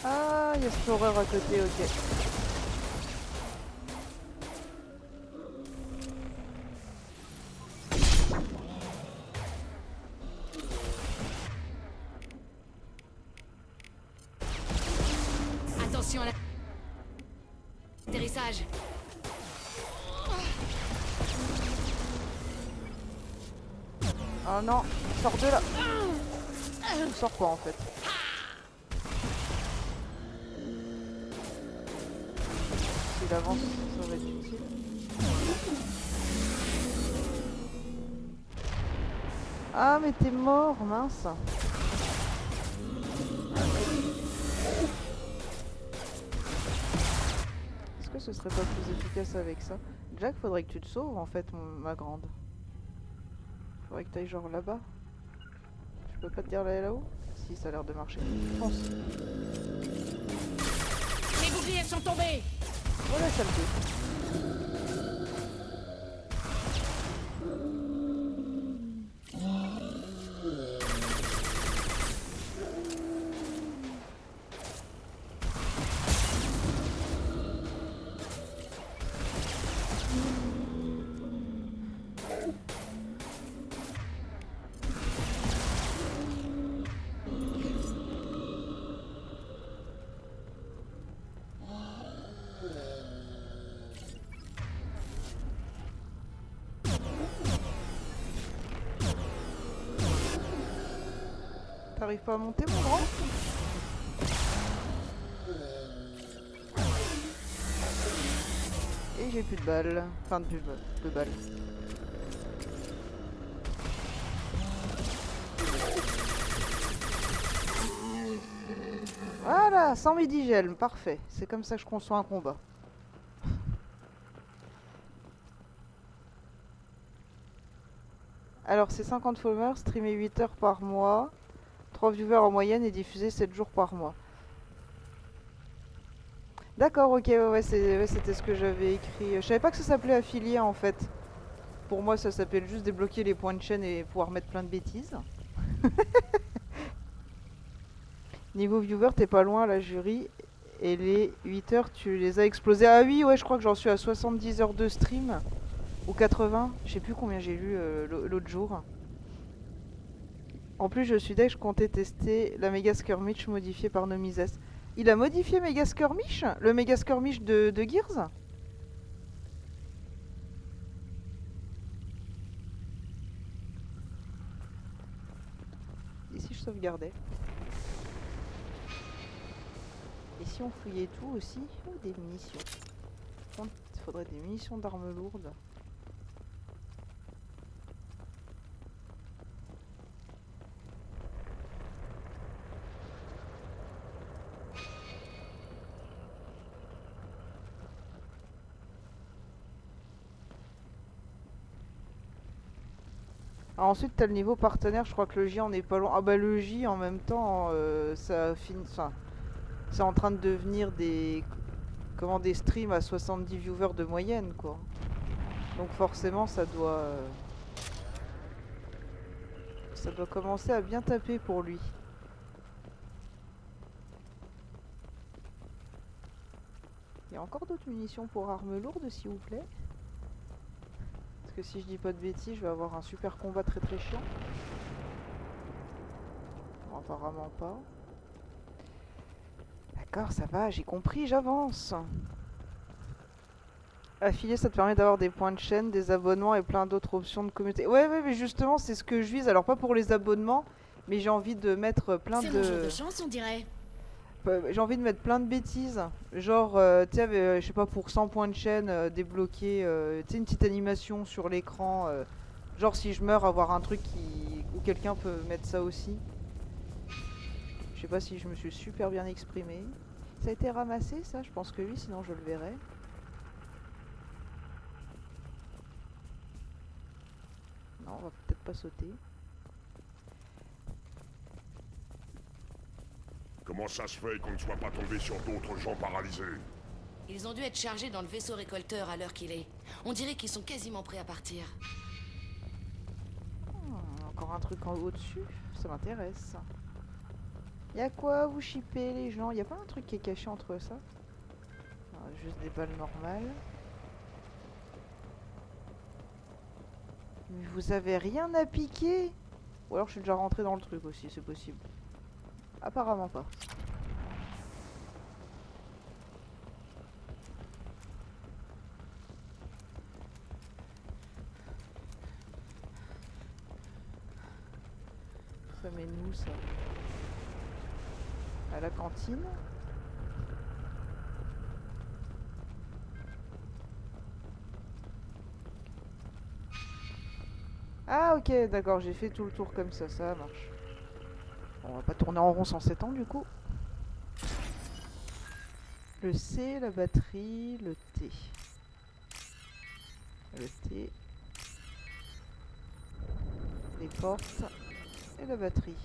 [SPEAKER 1] Ah, il y a cette horreur à côté, ok.
[SPEAKER 2] Attention à l'atterrissage.
[SPEAKER 1] Oh non, sors de là. Sors quoi en fait? S'il avance, ça va être utile. Ah mais t'es mort, mince. Est-ce que ce serait pas plus efficace avec ça? Jack, faudrait que tu te sauves en fait, ma grande. Faudrait que t'ailles genre là-bas. Je peux pas te dire là-haut? Si, ça a l'air de marcher. Fonce.
[SPEAKER 2] Les boucliers sont tombés.
[SPEAKER 1] Oh la saleté. T'arrives pas à monter, mon grand? Et j'ai plus de balles. Enfin, de balles. Voilà, sans médigel, parfait. C'est comme ça que je conçois un combat. Alors, c'est 50 followers, streamé 8 heures par mois. 3 viewers en moyenne et diffusé 7 jours par mois. D'accord, ok, ouais, c'était ce que j'avais écrit. Je savais pas que ça s'appelait affilié en fait. Pour moi, ça s'appelle juste débloquer les points de chaîne et pouvoir mettre plein de bêtises. Niveau viewer, t'es pas loin, la jury. Et les 8 heures, tu les as explosés. Ah oui, ouais, je crois que j'en suis à 70 heures de stream. Ou 80, je sais plus combien j'ai lu l'autre jour. En plus, je suis deg, je comptais tester la Mega Skirmish modifiée par Nomizes. Il a modifié Mega Skirmish? Le Mega Skirmish de Gears? Ici, je sauvegardais. Et si on fouillait tout aussi? Oh, des munitions. Par contre, il faudrait des munitions d'armes lourdes. Alors ensuite, t'as le niveau partenaire, je crois que le J en est pas loin. Ah bah le J en même temps, ça finit. Enfin, c'est en train de devenir des. Comment, des streams à 70 viewers de moyenne quoi. Donc forcément ça doit. Ça doit commencer à bien taper pour lui. Il y a encore d'autres munitions pour armes lourdes s'il vous plaît? Parce que si je dis pas de bêtises, je vais avoir un super combat très très chiant. Bon, apparemment pas. D'accord, ça va, j'ai compris, j'avance. Affilier, ça te permet d'avoir des points de chaîne, des abonnements et plein d'autres options de communauté. Ouais, mais justement, c'est ce que je vise. Alors, pas pour les abonnements, mais j'ai envie de mettre plein
[SPEAKER 2] C'est mon jour de chance, on dirait.
[SPEAKER 1] J'ai envie de mettre plein de bêtises. Genre, tu sais, je sais pas, pour 100 points de chaîne, débloquer, tu sais, une petite animation sur l'écran. Genre, si je meurs, avoir un truc où quelqu'un peut mettre ça aussi. Je sais pas si je me suis super bien exprimé. Ça a été ramassé, ça? Je pense que oui, sinon je le verrai. Non, on va peut-être pas sauter.
[SPEAKER 4] Comment ça se fait qu'on ne soit pas tombé sur d'autres gens paralysés?
[SPEAKER 6] Ils ont dû être chargés dans le vaisseau récolteur à l'heure qu'il est. On dirait qu'ils sont quasiment prêts à partir.
[SPEAKER 1] Encore un truc en haut dessus, ça m'intéresse. Y'a quoi, vous shippez les gens? Y'a pas un truc qui est caché entre ça? Non, juste des balles normales. Mais vous avez rien à piquer? Ou alors je suis déjà rentré dans le truc aussi, c'est possible. Apparemment pas. Ça mène où ça? À la cantine? Ah ok, d'accord, j'ai fait tout le tour comme ça marche. On va pas tourner en rond sans s'étendre du coup. Le C, la batterie, le T. Le T. Les portes et la batterie.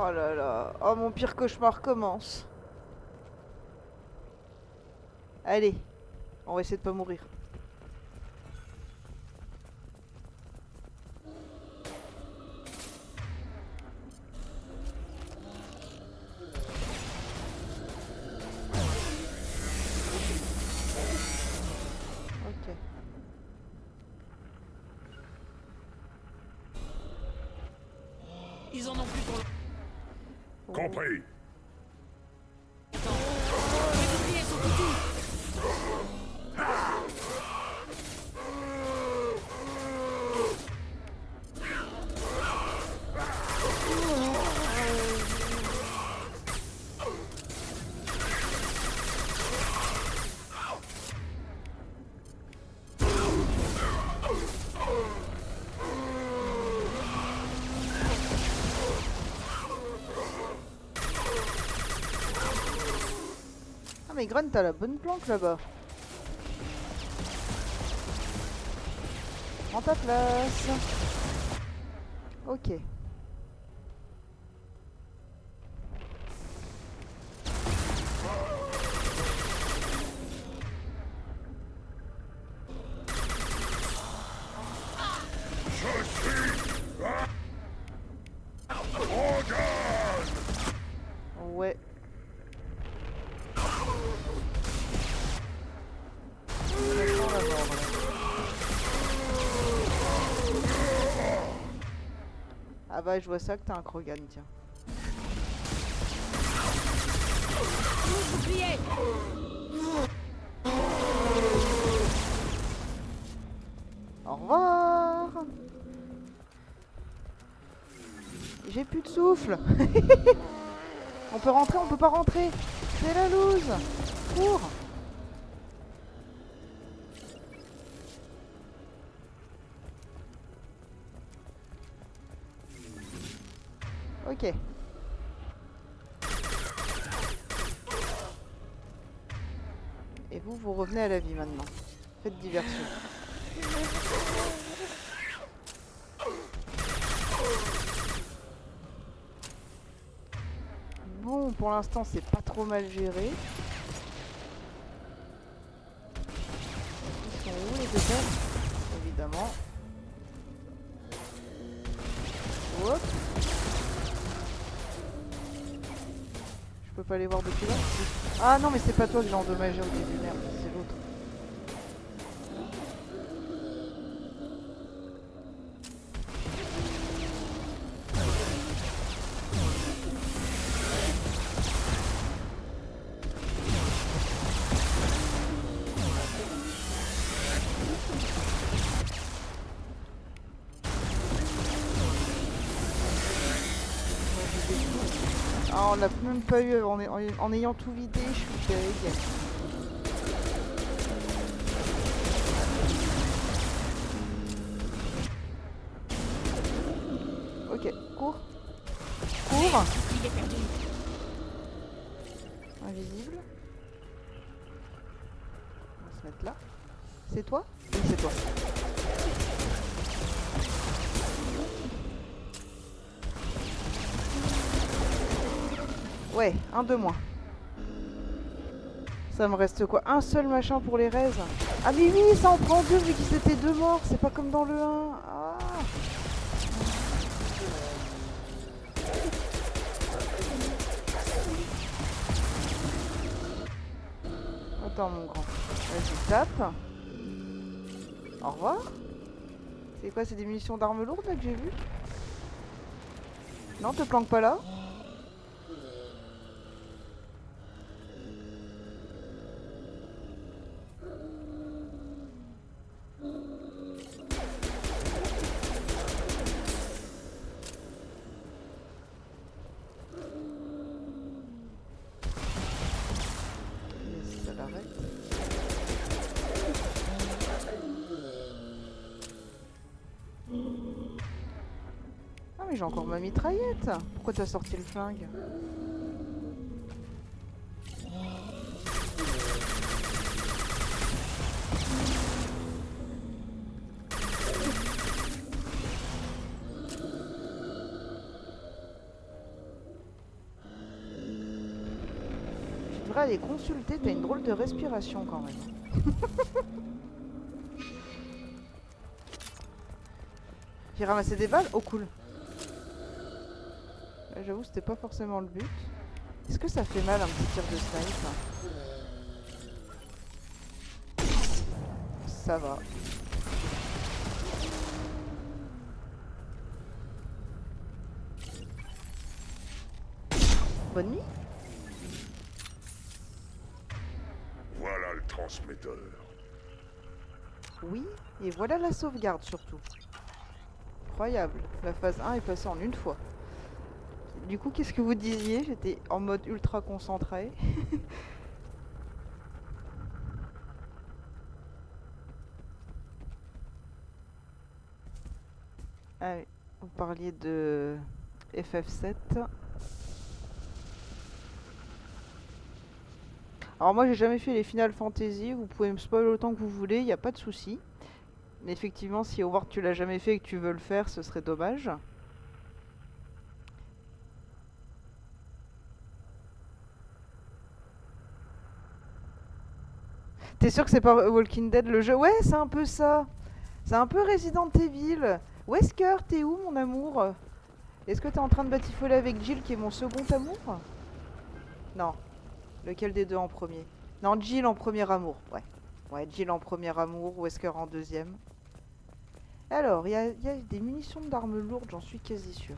[SPEAKER 1] Oh là là, oh mon pire cauchemar commence. Allez, on va essayer de pas mourir. Ok.
[SPEAKER 7] Ils en ont plus pour le...
[SPEAKER 4] Compris.
[SPEAKER 2] Attends. Les boucliers sont foutus.
[SPEAKER 1] Ah mais Grunt, t'as la bonne planque là-bas. Prends ta place. Ok. Ouais. J'attends la mort, là. Ah bah je vois ça que t'as un Krogan, tiens.
[SPEAKER 2] Bouclier.
[SPEAKER 1] Au revoir. J'ai plus de souffle. On peut rentrer, on peut pas rentrer. C'est la loose. Cours. Ok. Et vous, vous revenez à la vie maintenant. Faites diversion. Bon, pour l'instant, c'est pas trop mal géré. Ils sont où les deux? Évidemment. Hop. Je peux pas les voir depuis là. Ah non, mais c'est pas toi que j'ai endommagé au début, merde, c'est l'autre. Ah, on l'a même pas eu en ayant tout vidé, je suis deg. Ok, cours. Cours.
[SPEAKER 2] Il est perdu.
[SPEAKER 1] Invisible. On va se mettre là. C'est toi? Oui, c'est toi. Ouais, un de moins. Ça me reste quoi? Un seul machin pour les raises. Ah mais oui, ça en prend deux vu qu'ils étaient deux morts. C'est pas comme dans le 1. Ah. Attends mon grand. Vas-y, tape. Au revoir. C'est quoi? C'est des munitions d'armes lourdes là que j'ai vu? Non, te planque pas là. Ça l'arrête. Ah mais j'ai encore ma mitraillette. Pourquoi t'as sorti le flingue? Tu devrais aller consulter, t'as une drôle de respiration quand même. J'ai ramassé des balles? Oh cool. J'avoue c'était pas forcément le but. Est-ce que ça fait mal un petit tir de snipe? Ça va. Bonne nuit.
[SPEAKER 4] Voilà le transmetteur.
[SPEAKER 1] Oui, et voilà la sauvegarde surtout. Incroyable. La phase 1 est passée en une fois. Du coup, qu'est-ce que vous disiez? J'étais en mode ultra concentré. Ah oui, vous parliez de FF7. Alors moi j'ai jamais fait les Final Fantasy, vous pouvez me spoiler autant que vous voulez, il n'y a pas de souci. Mais effectivement si Howard tu l'as jamais fait et que tu veux le faire, ce serait dommage. T'es sûr que c'est pas Walking Dead le jeu? Ouais, c'est un peu ça. C'est un peu Resident Evil. Wesker, t'es où mon amour? Est-ce que t'es en train de batifoler avec Jill qui est mon second amour? Non. Lequel des deux en premier? Non, Jill en premier amour, ouais. Ouais, Jill en premier amour, Wesker en deuxième. Alors, il y a des munitions d'armes lourdes, j'en suis quasi sûr.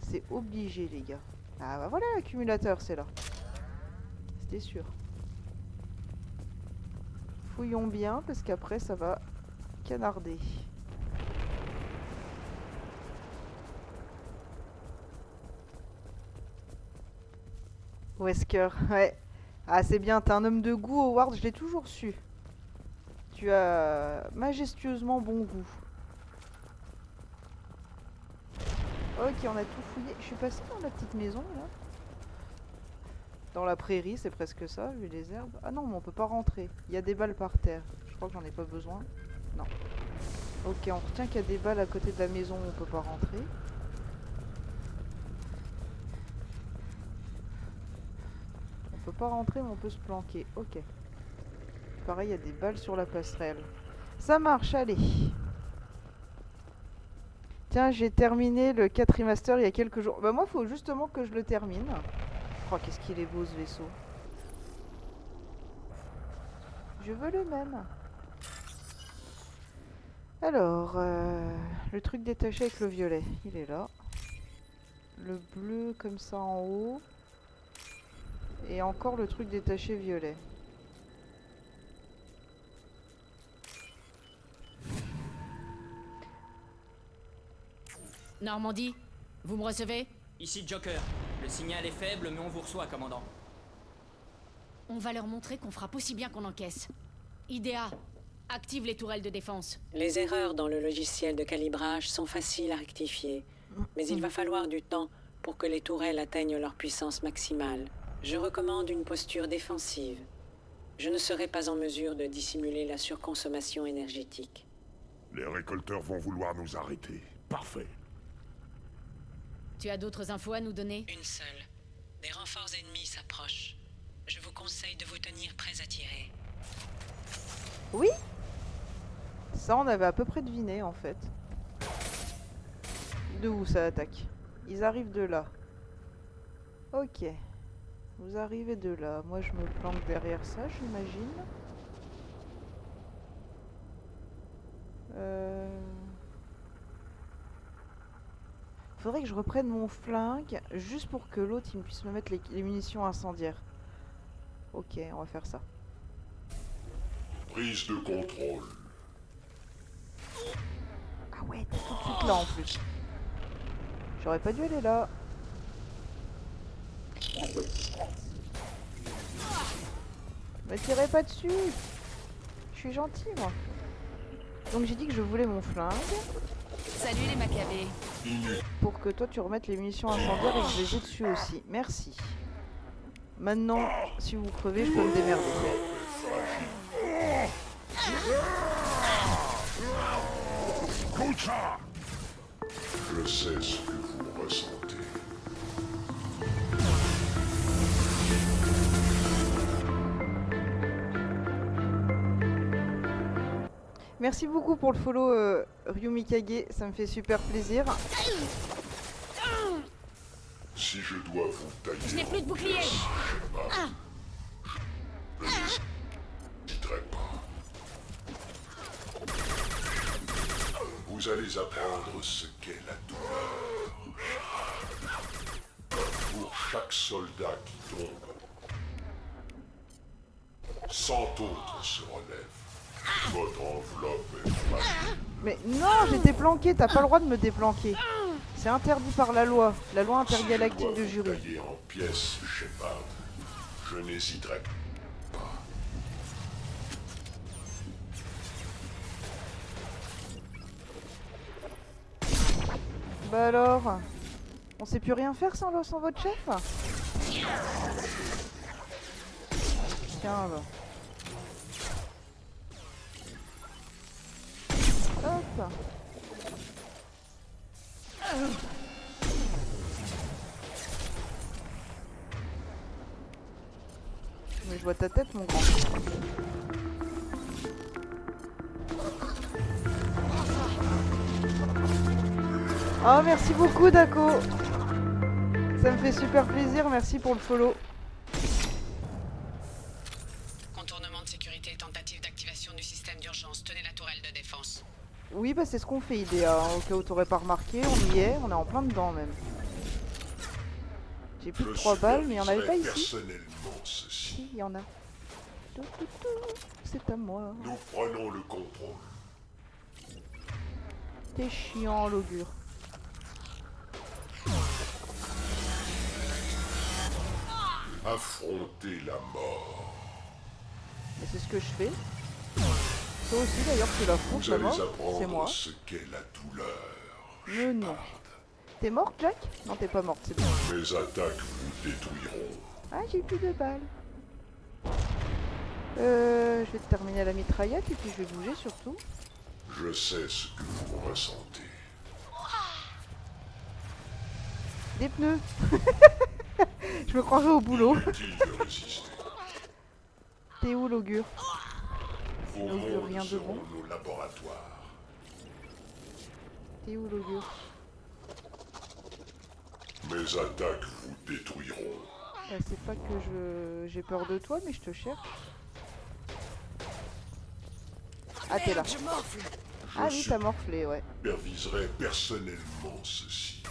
[SPEAKER 1] C'est obligé, les gars. Ah bah voilà, l'accumulateur, c'est là. C'était sûr. Fouillons bien, parce qu'après, ça va canarder. Wesker, ouais. Ah, c'est bien, t'es un homme de goût, Howard, je l'ai toujours su. Tu as majestueusement bon goût. Ok, on a tout fouillé. Je suis passée dans la petite maison, là. Dans la prairie, c'est presque ça, vu les herbes. Ah non, mais on peut pas rentrer. Il y a des balles par terre. Je crois que j'en ai pas besoin. Non. Ok, on retient qu'il y a des balles à côté de la maison où on peut pas rentrer. On peut pas rentrer, mais on peut se planquer. Ok. Pareil, il y a des balles sur la passerelle. Ça marche, allez. Tiens, j'ai terminé le 4 remaster il y a quelques jours. Bah moi, il faut justement que je le termine. Oh, qu'est-ce qu'il est beau ce vaisseau. Je veux le même. Alors, le truc détaché avec le violet, il est là. Le bleu comme ça en haut. Et encore le truc détaché violet.
[SPEAKER 2] Normandie, vous me recevez?
[SPEAKER 8] Ici Joker. Le signal est faible, mais on vous reçoit, commandant.
[SPEAKER 2] On va leur montrer qu'on frappe aussi bien qu'on encaisse. Idea, active les tourelles de défense.
[SPEAKER 9] Les erreurs dans le logiciel de calibrage sont faciles à rectifier, mais il va falloir du temps pour que les tourelles atteignent leur puissance maximale. Je recommande une posture défensive. Je ne serai pas en mesure de dissimuler la surconsommation énergétique.
[SPEAKER 4] Les récolteurs vont vouloir nous arrêter. Parfait.
[SPEAKER 2] Tu as d'autres infos à nous donner?
[SPEAKER 9] Une seule. Des renforts ennemis s'approchent. Je vous conseille de vous tenir prêts à tirer.
[SPEAKER 1] Oui. Ça, on avait à peu près deviné, en fait. De où ça attaque? Ils arrivent de là. Ok. Vous arrivez de là. Moi, je me planque derrière ça, j'imagine. Faudrait que je reprenne mon flingue, juste pour que l'autre, il puisse me mettre les munitions incendiaires. Ok, on va faire ça.
[SPEAKER 4] Prise de contrôle.
[SPEAKER 1] Ah ouais, t'es tout de suite là en plus. J'aurais pas dû aller là. Me tirez pas dessus. Je suis gentil moi. Donc j'ai dit que je voulais mon flingue.
[SPEAKER 6] Salut les macabées.
[SPEAKER 1] Pour que toi tu remettes les munitions incendiaires et que je les ai dessus aussi. Merci. Maintenant, si vous crevez, je peux me démerder.
[SPEAKER 4] Je sais ce que vous ressentez.
[SPEAKER 1] Merci beaucoup pour le follow Ryumikage, ça me fait super plaisir.
[SPEAKER 4] Si je dois vous tailler...
[SPEAKER 2] Je n'ai plus de bouclier.
[SPEAKER 4] Je n'hésiterai pas. Vous allez apprendre ce qu'est la douleur. Pour chaque soldat qui tombe, 100 autres se relèvent. Votre enveloppe est fragile.
[SPEAKER 1] Mais non, j'étais planqué, t'as pas le droit de me déplanquer. C'est interdit par la loi intergalactique de jury.
[SPEAKER 4] Taillé en pièces, Shepard, je n'hésiterai pas.
[SPEAKER 1] Bah alors, on sait plus rien faire sans votre chef? Tiens là. Hop. Mais je vois ta tête, mon grand. Oh, merci beaucoup, Dako. Ça me fait super plaisir. Merci pour le follow.
[SPEAKER 9] Contournement de sécurité et tentative d'activation du système d'urgence. Tenez la tourelle de défense.
[SPEAKER 1] Oui, bah c'est ce qu'on fait, Idea. Au cas où t'aurais pas remarqué, on y est. On est en plein dedans, même. J'ai plus de 3 balles, mais il y en avait pas ici.
[SPEAKER 4] Personnellement, ceci.
[SPEAKER 1] Si, il y en a. C'est à moi.
[SPEAKER 4] Nous prenons le contrôle.
[SPEAKER 1] T'es chiant, l'augure.
[SPEAKER 4] Affronter la mort.
[SPEAKER 1] Et c'est ce que je fais. Toi aussi, d'ailleurs, tu l'affrontes,
[SPEAKER 4] Vous
[SPEAKER 1] la
[SPEAKER 4] allez
[SPEAKER 1] mort. C'est
[SPEAKER 4] apprendre
[SPEAKER 1] moi.
[SPEAKER 4] ce qu'est la douleur.
[SPEAKER 1] Mais non. T'es morte, Jack? Non, t'es pas morte, c'est bon.
[SPEAKER 4] Mes attaques vous détruiront.
[SPEAKER 1] Ah, j'ai plus de balles. Je vais terminer la mitraillette et puis je vais bouger surtout.
[SPEAKER 4] Je sais ce que vous ressentez.
[SPEAKER 1] Des pneus. Je me croirais au boulot.
[SPEAKER 4] Inutile de résister.
[SPEAKER 1] T'es où, l'augure?
[SPEAKER 4] Vos
[SPEAKER 1] L'augure,
[SPEAKER 4] mondes
[SPEAKER 1] rien de
[SPEAKER 4] seront
[SPEAKER 1] bon.
[SPEAKER 4] nos laboratoires.
[SPEAKER 1] T'es où, l'augure?
[SPEAKER 4] Mes attaques vous détruiront.
[SPEAKER 1] Bah, c'est pas que j'ai peur de toi, mais je te cherche. Ah, t'es là.
[SPEAKER 6] Je morfle.
[SPEAKER 1] Ah oui, t'as morflé, ouais.
[SPEAKER 4] Je superviserai personnellement ceci.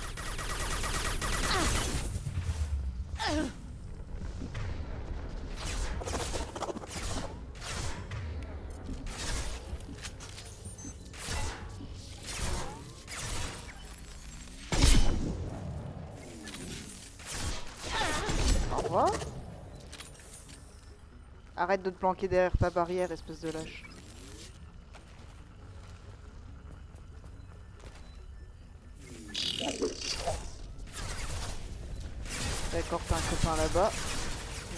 [SPEAKER 1] Au revoir. Arrête de te planquer derrière ta barrière, espèce de lâche. D'accord, t'as un copain là-bas.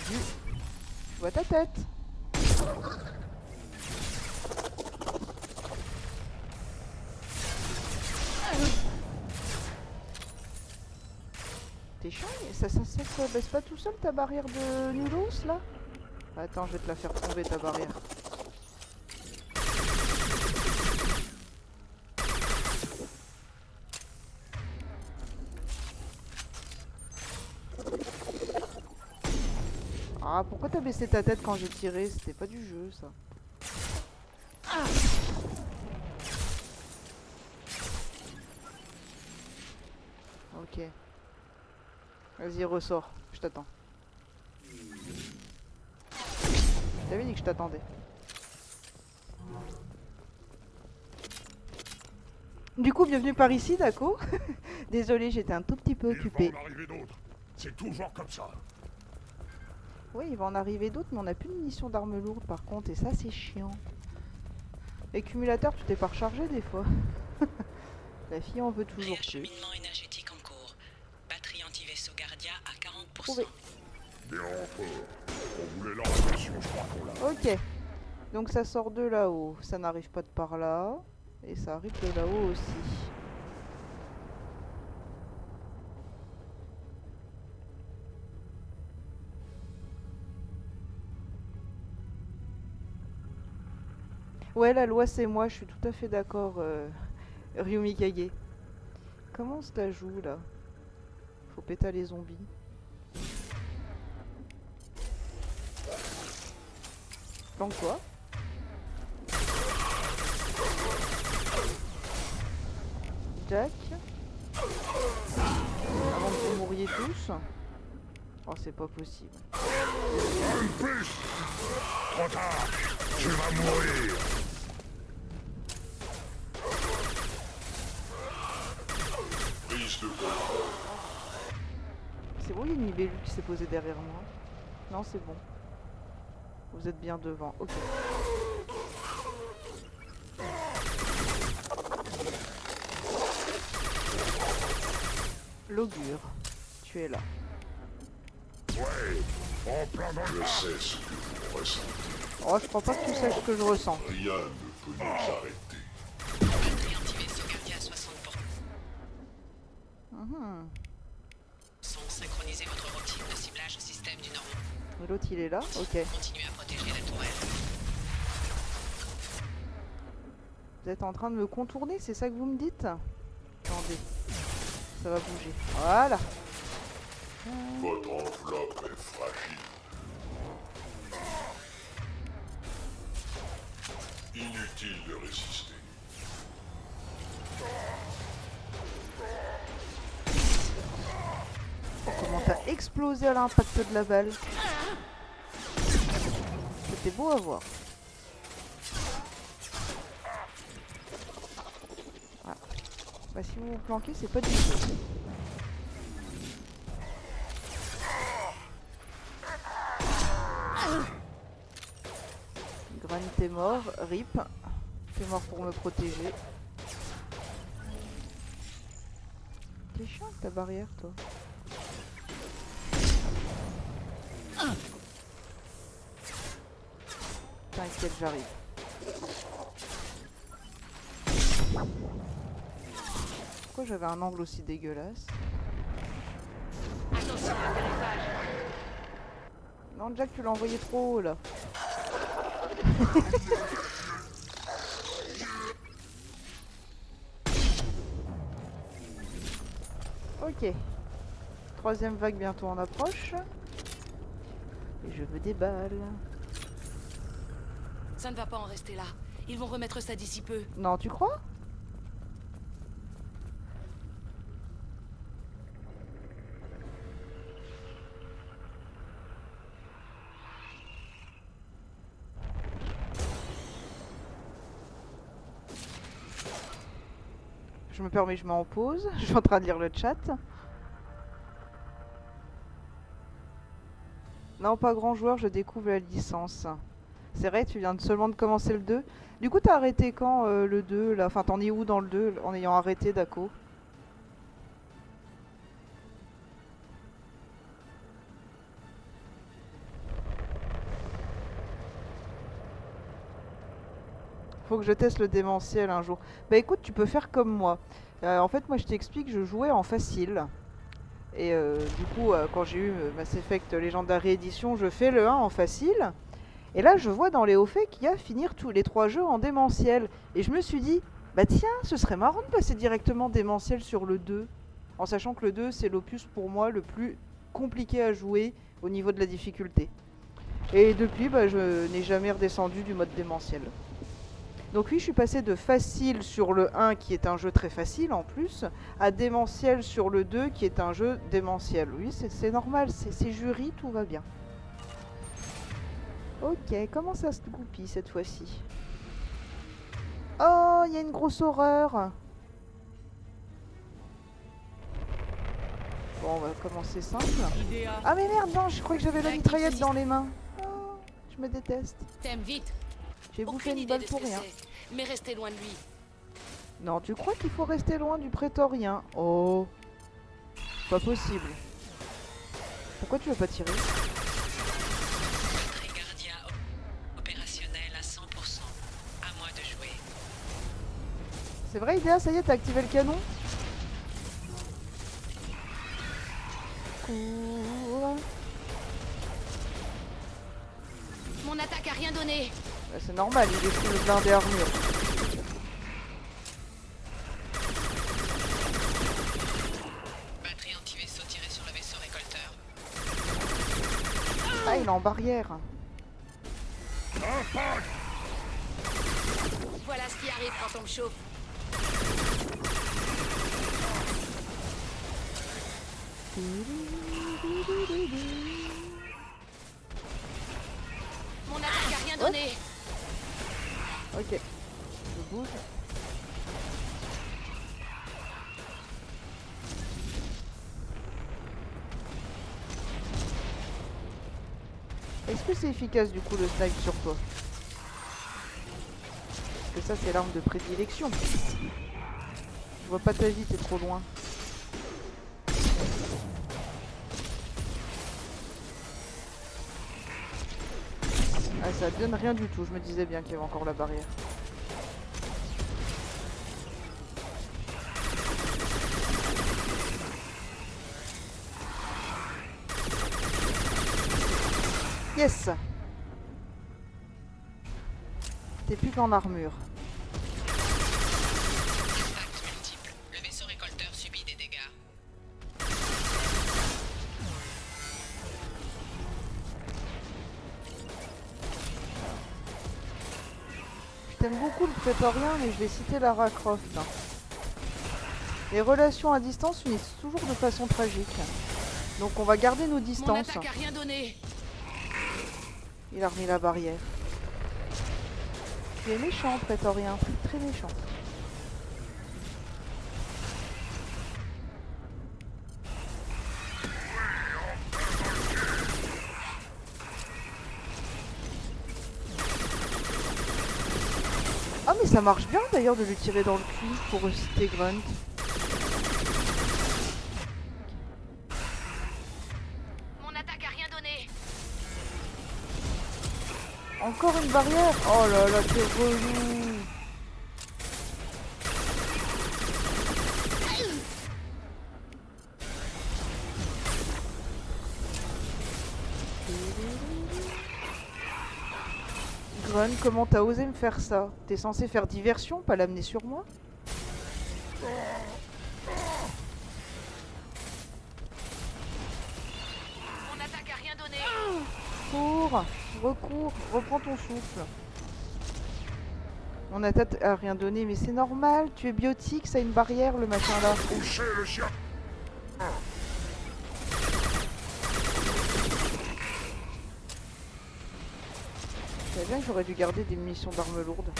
[SPEAKER 1] Vu. Je vois ta tête. T'es chiant, ça se baisse pas tout seul ta barrière de nulos là? Attends, je vais te la faire tomber ta barrière. Ah, pourquoi t'as baissé ta tête quand j'ai tiré? C'était pas du jeu ça. Ok. Vas-y, ressors. Je t'attends. Je t'avais dit que je t'attendais. Du coup, bienvenue par ici, d'accord. Désolée, j'étais un tout petit peu occupée.
[SPEAKER 4] Il va en arriver d'autres. C'est toujours comme ça.
[SPEAKER 1] Oui, il va en arriver d'autres, mais on n'a plus de munitions d'armes lourdes par contre, et ça c'est chiant. Accumulateur, tu t'es pas rechargé des fois. La fille en veut toujours plus.
[SPEAKER 9] Réacheminement énergétique en cours. Batterie anti-vaisseau Guardia à 40%.
[SPEAKER 1] Trouvé.
[SPEAKER 4] Bien encore. On voulait leur attention, je crois qu'on l'a.
[SPEAKER 1] Ok. Donc ça sort de là-haut. Ça n'arrive pas de par là. Et ça arrive de là-haut aussi. Ouais, la loi c'est moi, je suis tout à fait d'accord, Ryumi Kage. Comment se la joue là? Faut péter les zombies. Planque-toi. Jack. Avant que vous mouriez tous. Oh, c'est pas possible.
[SPEAKER 4] Trop tard. Tu vas mourir. Prise de contrôle.
[SPEAKER 1] C'est bon, il y a une libellule qui s'est posée derrière moi. Non, c'est bon. Vous êtes bien devant. Ok. L'augure, tu es là.
[SPEAKER 4] Ouais, en plein dans le... Je sais ce que vous ressentez.
[SPEAKER 1] Oh, je crois pas que tu saches ce que je ressens.
[SPEAKER 4] Rien ne peut nous arrêter.
[SPEAKER 9] Batterie anti-vaisseau Guardia à 60%. Synchronisez votre routine de ciblage au système du Nord.
[SPEAKER 1] L'autre il est là, ok.
[SPEAKER 9] Continuez à protéger la tourelle.
[SPEAKER 1] Vous êtes en train de me contourner, c'est ça que vous me dites? Attendez, ça va bouger. Voilà.
[SPEAKER 4] Votre enveloppe est fragile. Inutile de résister.
[SPEAKER 1] Comment t'as explosé à l'impact de la balle? C'était beau à voir. Voilà. Bah, si vous vous planquez, c'est pas du tout. Granit est mort, RIP. T'es mort pour me protéger. T'es chiant avec ta barrière, toi. T'inquiète, j'arrive. Pourquoi j'avais un angle aussi dégueulasse?
[SPEAKER 2] Attention à l'atterrissage.
[SPEAKER 1] Non, Jack, tu l'as envoyé trop haut, là. Ok. Troisième vague bientôt en approche. Et je veux des balles.
[SPEAKER 6] Ça ne va pas en rester là. Ils vont remettre ça d'ici peu.
[SPEAKER 1] Non, tu crois? Je me permets, je mets en pause. Je suis en train de lire le chat. Non, pas grand joueur, je découvre la licence. C'est vrai, tu viens seulement de commencer le 2. Du coup, t'as arrêté quand le 2 là? Enfin, t'en es où dans le 2 en ayant arrêté Dako? Faut que je teste le démentiel un jour. Bah écoute, tu peux faire comme moi. En fait, moi je t'explique, je jouais en facile. Et du coup, quand j'ai eu Mass Effect Legendary Edition, je fais le 1 en facile. Et là, je vois dans les hauts faits qu'il y a finir tous les 3 jeux en démentiel. Et je me suis dit, bah tiens, ce serait marrant de passer directement démentiel sur le 2. En sachant que le 2, c'est l'opus pour moi le plus compliqué à jouer au niveau de la difficulté. Et depuis, bah, je n'ai jamais redescendu du mode démentiel. Donc oui, je suis passé de facile sur le 1, qui est un jeu très facile en plus, à démentiel sur le 2, qui est un jeu démentiel. Oui, c'est normal, c'est jury, tout va bien. Ok, comment ça se goupille cette fois-ci? Oh, il y a une grosse horreur. Bon, on va commencer simple. Ah mais merde, non, je crois que j'avais la mitraillette dans les mains. Oh, je me déteste.
[SPEAKER 2] T'aimes vite.
[SPEAKER 1] J'ai bouffé
[SPEAKER 6] Aucune
[SPEAKER 1] une
[SPEAKER 6] idée
[SPEAKER 1] balle
[SPEAKER 6] de ce
[SPEAKER 1] pour
[SPEAKER 6] que
[SPEAKER 1] rien.
[SPEAKER 6] c'est, mais restez loin de lui.
[SPEAKER 1] Non, tu crois qu'il faut rester loin du prétorien? Oh, pas possible. Pourquoi tu veux pas tirer?
[SPEAKER 9] Gardien opérationnel à 100%. À moi de jouer.
[SPEAKER 1] C'est vrai, Idéa, ça y est, t'as activé le canon? Cours.
[SPEAKER 6] Mon attaque a rien donné.
[SPEAKER 1] Bah, c'est normal, il est sous le blindé armure.
[SPEAKER 9] Batterie anti-vaisseau tirée sur le vaisseau récolteur.
[SPEAKER 1] Ah, il est en barrière.
[SPEAKER 6] Voilà ce qui arrive quand on me chauffe. Mon attaque a rien donné.
[SPEAKER 1] Ok. Je bouge. Est-ce que c'est efficace du coup le snipe sur toi? Parce que ça c'est l'arme de prédilection. Je vois pas ta vie, t'es trop loin. Ah, ça donne rien du tout, je me disais bien qu'il y avait encore la barrière. Yes! T'es plus qu'en armure.
[SPEAKER 9] Impact multiple. Le vaisseau récolteur subit des dégâts.
[SPEAKER 1] Je t'aime beaucoup le prétorien, mais je vais citer Lara Croft. Les relations à distance finissent toujours de façon tragique. Donc on va garder nos
[SPEAKER 6] Mon
[SPEAKER 1] distances.
[SPEAKER 6] attaque a rien donné.
[SPEAKER 1] Il a remis la barrière. Tu es méchant, prétorien, très méchant. Ah mais ça marche bien d'ailleurs de lui tirer dans le cul pour citer Grunt.
[SPEAKER 6] Mon attaque a rien donné.
[SPEAKER 1] Encore une barrière. Oh là là, t'es relou. Grunt, comment t'as osé me faire ça? T'es censé faire diversion, pas l'amener sur moi?
[SPEAKER 6] Mon attaque a rien donné.
[SPEAKER 1] secours. Recours, reprends ton souffle. On a rien donné, mais c'est normal. Tu es biotique, ça a une barrière, le machin là.
[SPEAKER 4] Touchez le chien.
[SPEAKER 1] C'est bien que j'aurais dû garder des munitions d'armes lourdes.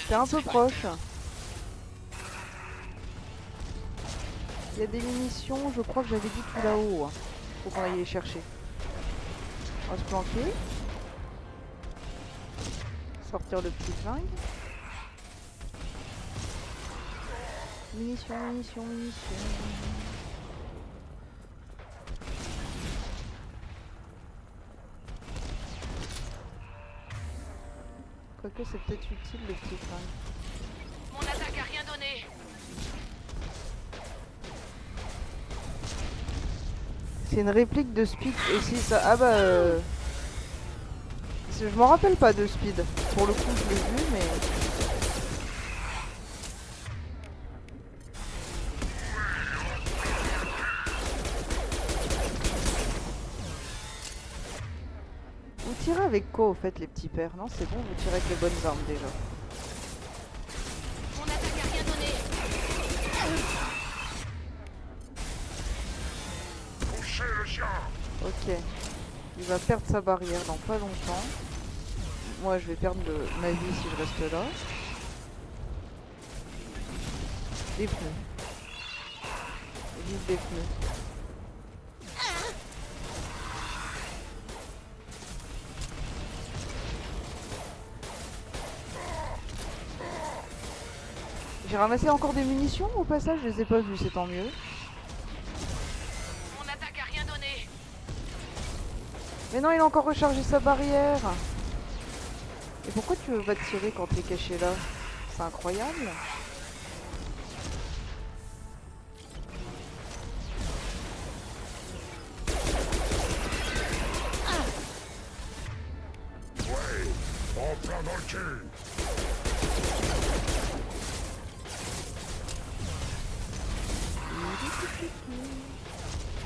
[SPEAKER 1] T'es un peu proche. Il y a des munitions, je crois que j'avais dit tout là-haut. Hein. Faut qu'on aille les chercher. On va se planquer. Sortir le petit flingue. Munitions, munitions, munitions. Quoique c'est peut-être utile le petit flingue.
[SPEAKER 6] Mon attaque a rien donné.
[SPEAKER 1] C'est une réplique de Speed aussi ça. Ah bah je m'en rappelle pas de Speed. Pour le coup je l'ai vu mais... Vous tirez avec quoi au fait les petits pères? Non c'est bon, vous tirez avec les bonnes armes déjà.
[SPEAKER 6] Mon attaque a rien donné.
[SPEAKER 4] Touchez le chien.
[SPEAKER 1] Ok. Il va perdre sa barrière dans pas longtemps. Moi je vais perdre ma vie si je reste là. Des pneus. Vive des pneus. J'ai ramassé encore des munitions au passage, je les ai pas vues, c'est tant mieux.
[SPEAKER 6] Mon attaque a rien donné.
[SPEAKER 1] Mais non, il a encore rechargé sa barrière. Et pourquoi tu veux pas tirer quand t'es caché là? C'est incroyable.
[SPEAKER 4] Ouais, en plein dans le cul.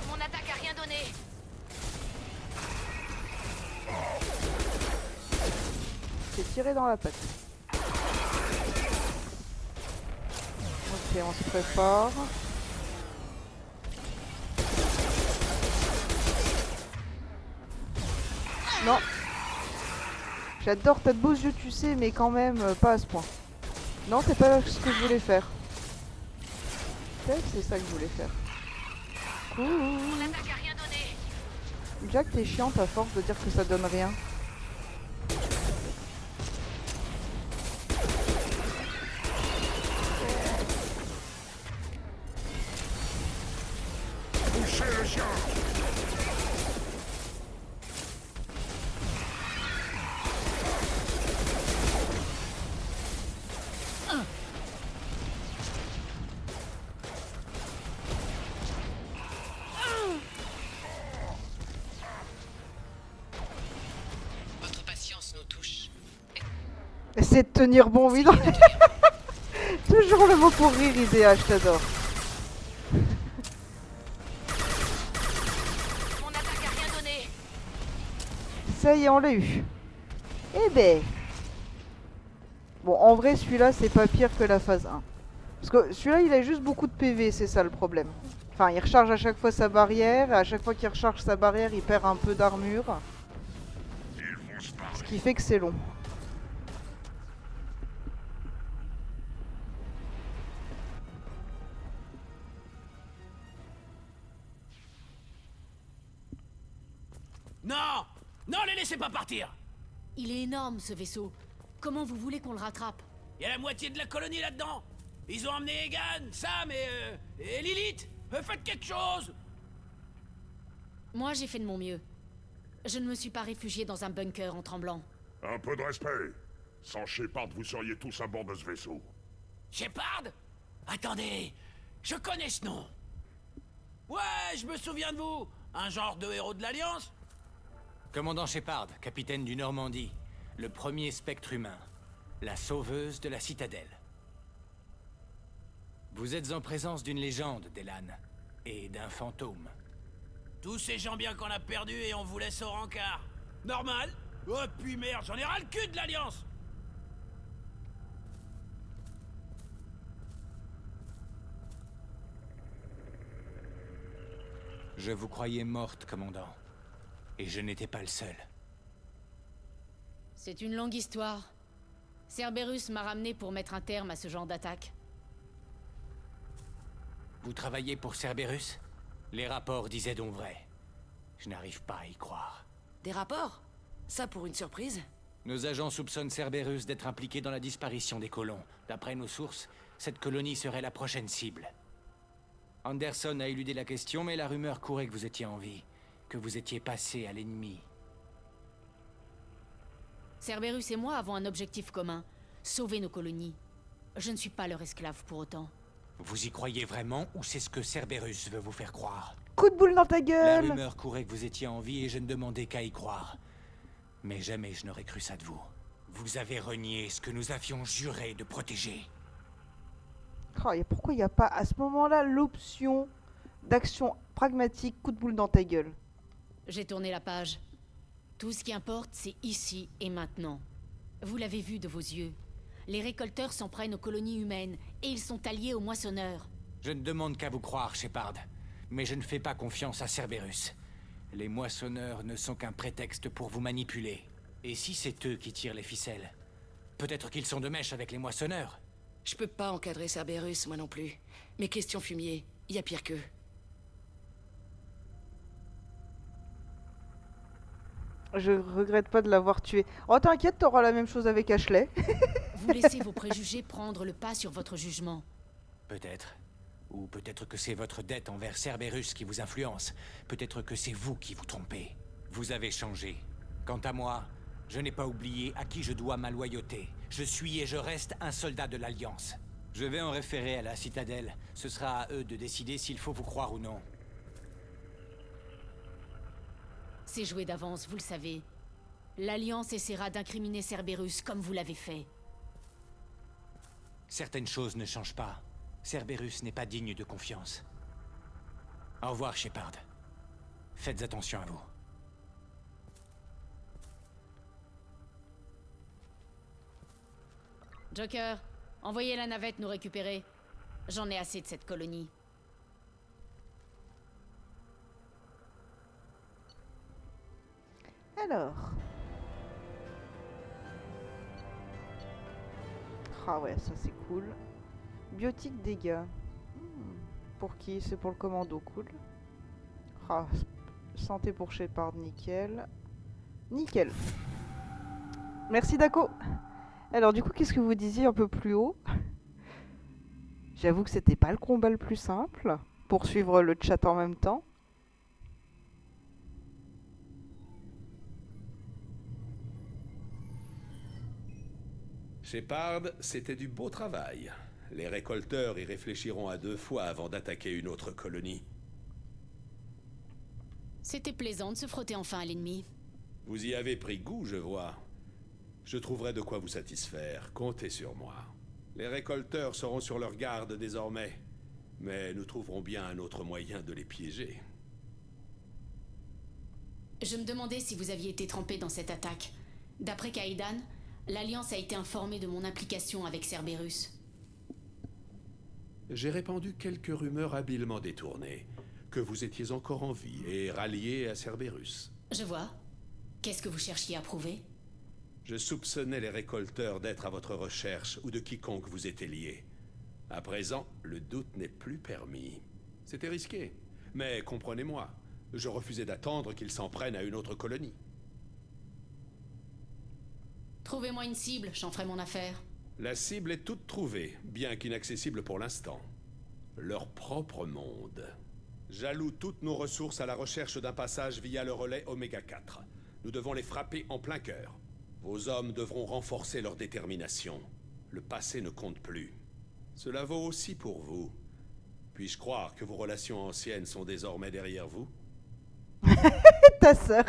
[SPEAKER 6] Mon attaque a rien donné.
[SPEAKER 1] C'est tiré dans la patte. Ok, on se prépare. Non. J'adore ta beaux yeux, tu sais, mais quand même, pas à ce point. Non, c'est pas ce que je voulais faire. Peut-être que c'est ça que je voulais faire. Cool.
[SPEAKER 6] Mon attaque a rien donné.
[SPEAKER 1] Jack, t'es chiante à force de dire que ça donne rien.
[SPEAKER 4] Touchez le chien.
[SPEAKER 9] Votre patience nous touche.
[SPEAKER 1] Essaie de tenir bon, oui. Non. Toujours le mot pour rire, Idéa, je t'adore.
[SPEAKER 6] Mon attaque a rien donné.
[SPEAKER 1] Ça y est, on l'a eu. Eh ben. Bon, en vrai, celui-là, c'est pas pire que la phase 1. Parce que celui-là, il a juste beaucoup de PV, c'est ça le problème. Enfin, il recharge à chaque fois sa barrière, et à chaque fois qu'il recharge sa barrière, il perd un peu d'armure. Ce qui fait que c'est long.
[SPEAKER 7] Non! Non, les laissez pas partir!
[SPEAKER 2] Il est énorme ce vaisseau. Comment vous voulez qu'on le rattrape?
[SPEAKER 7] Il y a la moitié de la colonie là-dedans! Ils ont emmené Egan, Sam et Lilith! Faites quelque chose!
[SPEAKER 2] Moi, j'ai fait de mon mieux. Je ne me suis pas réfugié dans un bunker en tremblant.
[SPEAKER 4] Un peu de respect. Sans Shepard, vous seriez tous à bord de ce vaisseau.
[SPEAKER 7] Shepard? Attendez, je connais ce nom. Ouais, je me souviens de vous. Un genre de héros de l'Alliance?
[SPEAKER 5] Commandant Shepard, capitaine du Normandie. Le premier spectre humain. La sauveuse de la citadelle. Vous êtes en présence d'une légende, Delan. Et d'un fantôme.
[SPEAKER 7] Tous ces gens bien qu'on a perdus et on vous laisse au rencard. Normal. Oh puis merde, j'en ai ras le cul de l'Alliance.
[SPEAKER 5] Je vous croyais morte, commandant. Et je n'étais pas le seul.
[SPEAKER 2] C'est une longue histoire. Cerberus m'a ramené pour mettre un terme à ce genre d'attaque.
[SPEAKER 5] Vous travaillez pour Cerberus? Les rapports disaient donc vrai. Je n'arrive pas à y croire.
[SPEAKER 6] Des rapports? Ça pour une surprise?
[SPEAKER 5] Nos agents soupçonnent Cerberus d'être impliqué dans la disparition des colons. D'après nos sources, cette colonie serait la prochaine cible. Anderson a éludé la question, mais la rumeur courait que vous étiez en vie. Que vous étiez passé à l'ennemi.
[SPEAKER 2] Cerberus et moi avons un objectif commun. Sauver nos colonies. Je ne suis pas leur esclave pour autant.
[SPEAKER 5] Vous y croyez vraiment, ou c'est ce que Cerberus veut vous faire croire?
[SPEAKER 1] Coup de boule dans ta
[SPEAKER 5] La
[SPEAKER 1] gueule!
[SPEAKER 5] rumeur courait que vous étiez en vie et je ne demandais qu'à y croire. Mais jamais je n'aurais cru ça de vous. Vous avez renié ce que nous avions juré de protéger.
[SPEAKER 1] Oh, et pourquoi il n'y a pas à ce moment-là l'option d'action pragmatique, coup de boule dans ta gueule?
[SPEAKER 2] J'ai tourné la page. Tout ce qui importe, c'est ici et maintenant. Vous l'avez vu de vos yeux. Les récolteurs s'en prennent aux colonies humaines, et ils sont alliés aux moissonneurs.
[SPEAKER 5] Je ne demande qu'à vous croire, Shepard. Mais je ne fais pas confiance à Cerberus. Les moissonneurs ne sont qu'un prétexte pour vous manipuler. Et si c'est eux qui tirent les ficelles? Peut-être qu'ils sont de mèche avec les moissonneurs.
[SPEAKER 6] Je peux pas encadrer Cerberus, moi non plus. Mais question fumier, y a pire qu'eux.
[SPEAKER 1] Je regrette pas de l'avoir tué. Oh t'inquiète, t'auras la même chose avec Ashley.
[SPEAKER 2] Vous laissez vos préjugés prendre le pas sur votre jugement.
[SPEAKER 5] Peut-être. Ou peut-être que c'est votre dette envers Cerberus qui vous influence. Peut-être que c'est vous qui vous trompez. Vous avez changé. Quant à moi, je n'ai pas oublié à qui je dois ma loyauté. Je suis et je reste un soldat de l'Alliance. Je vais en référer à la Citadelle. Ce sera à eux de décider s'il faut vous croire ou non.
[SPEAKER 2] C'est joué d'avance, vous le savez. L'Alliance essaiera d'incriminer Cerberus comme vous l'avez fait.
[SPEAKER 5] Certaines choses ne changent pas. Cerberus n'est pas digne de confiance. Au revoir, Shepard. Faites attention à vous.
[SPEAKER 2] Joker, envoyez la navette nous récupérer. J'en ai assez de cette colonie.
[SPEAKER 1] Alors. Ah ouais, ça c'est cool. Biotique dégâts. Pour qui? C'est pour le commando, cool. Ah, santé pour Shepard, nickel. Nickel. Merci Dako. Alors du coup, qu'est-ce que vous disiez un peu plus haut? J'avoue que c'était pas le combat le plus simple. Pour suivre le chat en même temps.
[SPEAKER 3] Shepard, c'était du beau travail. Les récolteurs y réfléchiront à 2 fois avant d'attaquer une autre colonie.
[SPEAKER 2] C'était plaisant de se frotter enfin à l'ennemi.
[SPEAKER 3] Vous y avez pris goût, je vois. Je trouverai de quoi vous satisfaire. Comptez sur moi. Les récolteurs seront sur leur garde désormais. Mais nous trouverons bien un autre moyen de les piéger.
[SPEAKER 2] Je me demandais si vous aviez été trempé dans cette attaque. D'après Kaidan, l'Alliance a été informée de mon implication avec Cerberus.
[SPEAKER 3] J'ai répandu quelques rumeurs habilement détournées. Que vous étiez encore en vie et rallié à Cerberus.
[SPEAKER 2] Je vois. Qu'est-ce que vous cherchiez à prouver?
[SPEAKER 3] Je soupçonnais les récolteurs d'être à votre recherche ou de quiconque vous était lié. À présent, le doute n'est plus permis. C'était risqué. Mais comprenez-moi, je refusais d'attendre qu'ils s'en prennent à une autre colonie.
[SPEAKER 2] Trouvez-moi une cible, j'en ferai mon affaire.
[SPEAKER 3] La cible est toute trouvée, bien qu'inaccessible pour l'instant. Leur propre monde. J'alloue toutes nos ressources à la recherche d'un passage via le relais Oméga 4. Nous devons les frapper en plein cœur. Vos hommes devront renforcer leur détermination. Le passé ne compte plus. Cela vaut aussi pour vous. Puis-je croire que vos relations anciennes sont désormais derrière vous?
[SPEAKER 1] Ta sœur.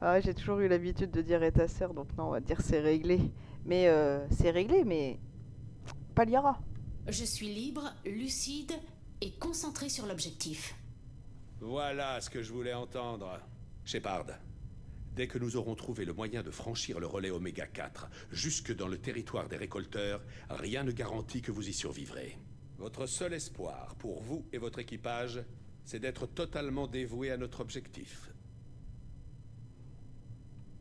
[SPEAKER 1] Ah, j'ai toujours eu l'habitude de dire et ta sœur, donc non, on va dire c'est réglé. Mais c'est réglé, mais pas Liara.
[SPEAKER 2] Je suis libre, lucide et concentrée sur l'objectif.
[SPEAKER 3] Voilà ce que je voulais entendre. Shepard, dès que nous aurons trouvé le moyen de franchir le relais Oméga 4 jusque dans le territoire des récolteurs, rien ne garantit que vous y survivrez. Votre seul espoir, pour vous et votre équipage, c'est d'être totalement dévoué à notre objectif.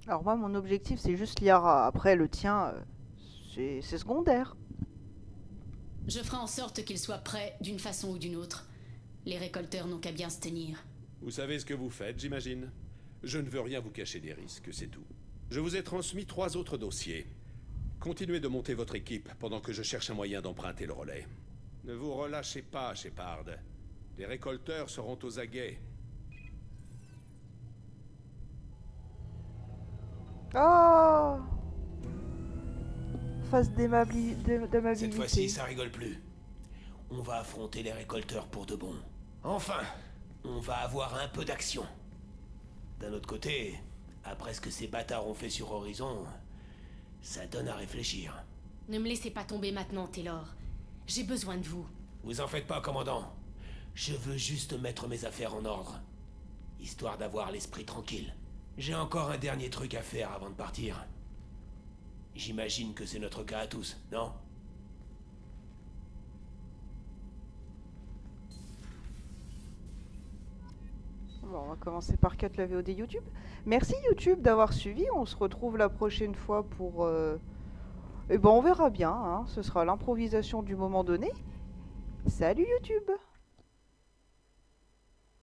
[SPEAKER 1] Alors moi, mon objectif, c'est juste Liara. Après, le tien, c'est secondaire.
[SPEAKER 2] Je ferai en sorte qu'il soit prêt d'une façon ou d'une autre. Les récolteurs n'ont qu'à bien se tenir.
[SPEAKER 3] Vous savez ce que vous faites, j'imagine? Je ne veux rien vous cacher des risques, c'est tout. Je vous ai transmis 3 autres dossiers. Continuez de monter votre équipe pendant que je cherche un moyen d'emprunter le relais. Ne vous relâchez pas, Shepard. Les récolteurs seront aux aguets.
[SPEAKER 1] Oh, phase d'amabilité.
[SPEAKER 7] Cette fois-ci, ça rigole plus. On va affronter les récolteurs pour de bon. Enfin, on va avoir un peu d'action. D'un autre côté, après ce que ces bâtards ont fait sur Horizon, ça donne à réfléchir.
[SPEAKER 2] Ne me laissez pas tomber maintenant, Taylor. J'ai besoin de vous.
[SPEAKER 7] Vous en faites pas, commandant. Je veux juste mettre mes affaires en ordre. Histoire d'avoir l'esprit tranquille. J'ai encore un dernier truc à faire avant de partir. J'imagine que c'est notre cas à tous, non?
[SPEAKER 1] Bon, on va commencer par cut la VOD YouTube. Merci YouTube d'avoir suivi. On se retrouve la prochaine fois pour... Eh ben, on verra bien, hein. Ce sera l'improvisation du moment donné. Salut YouTube!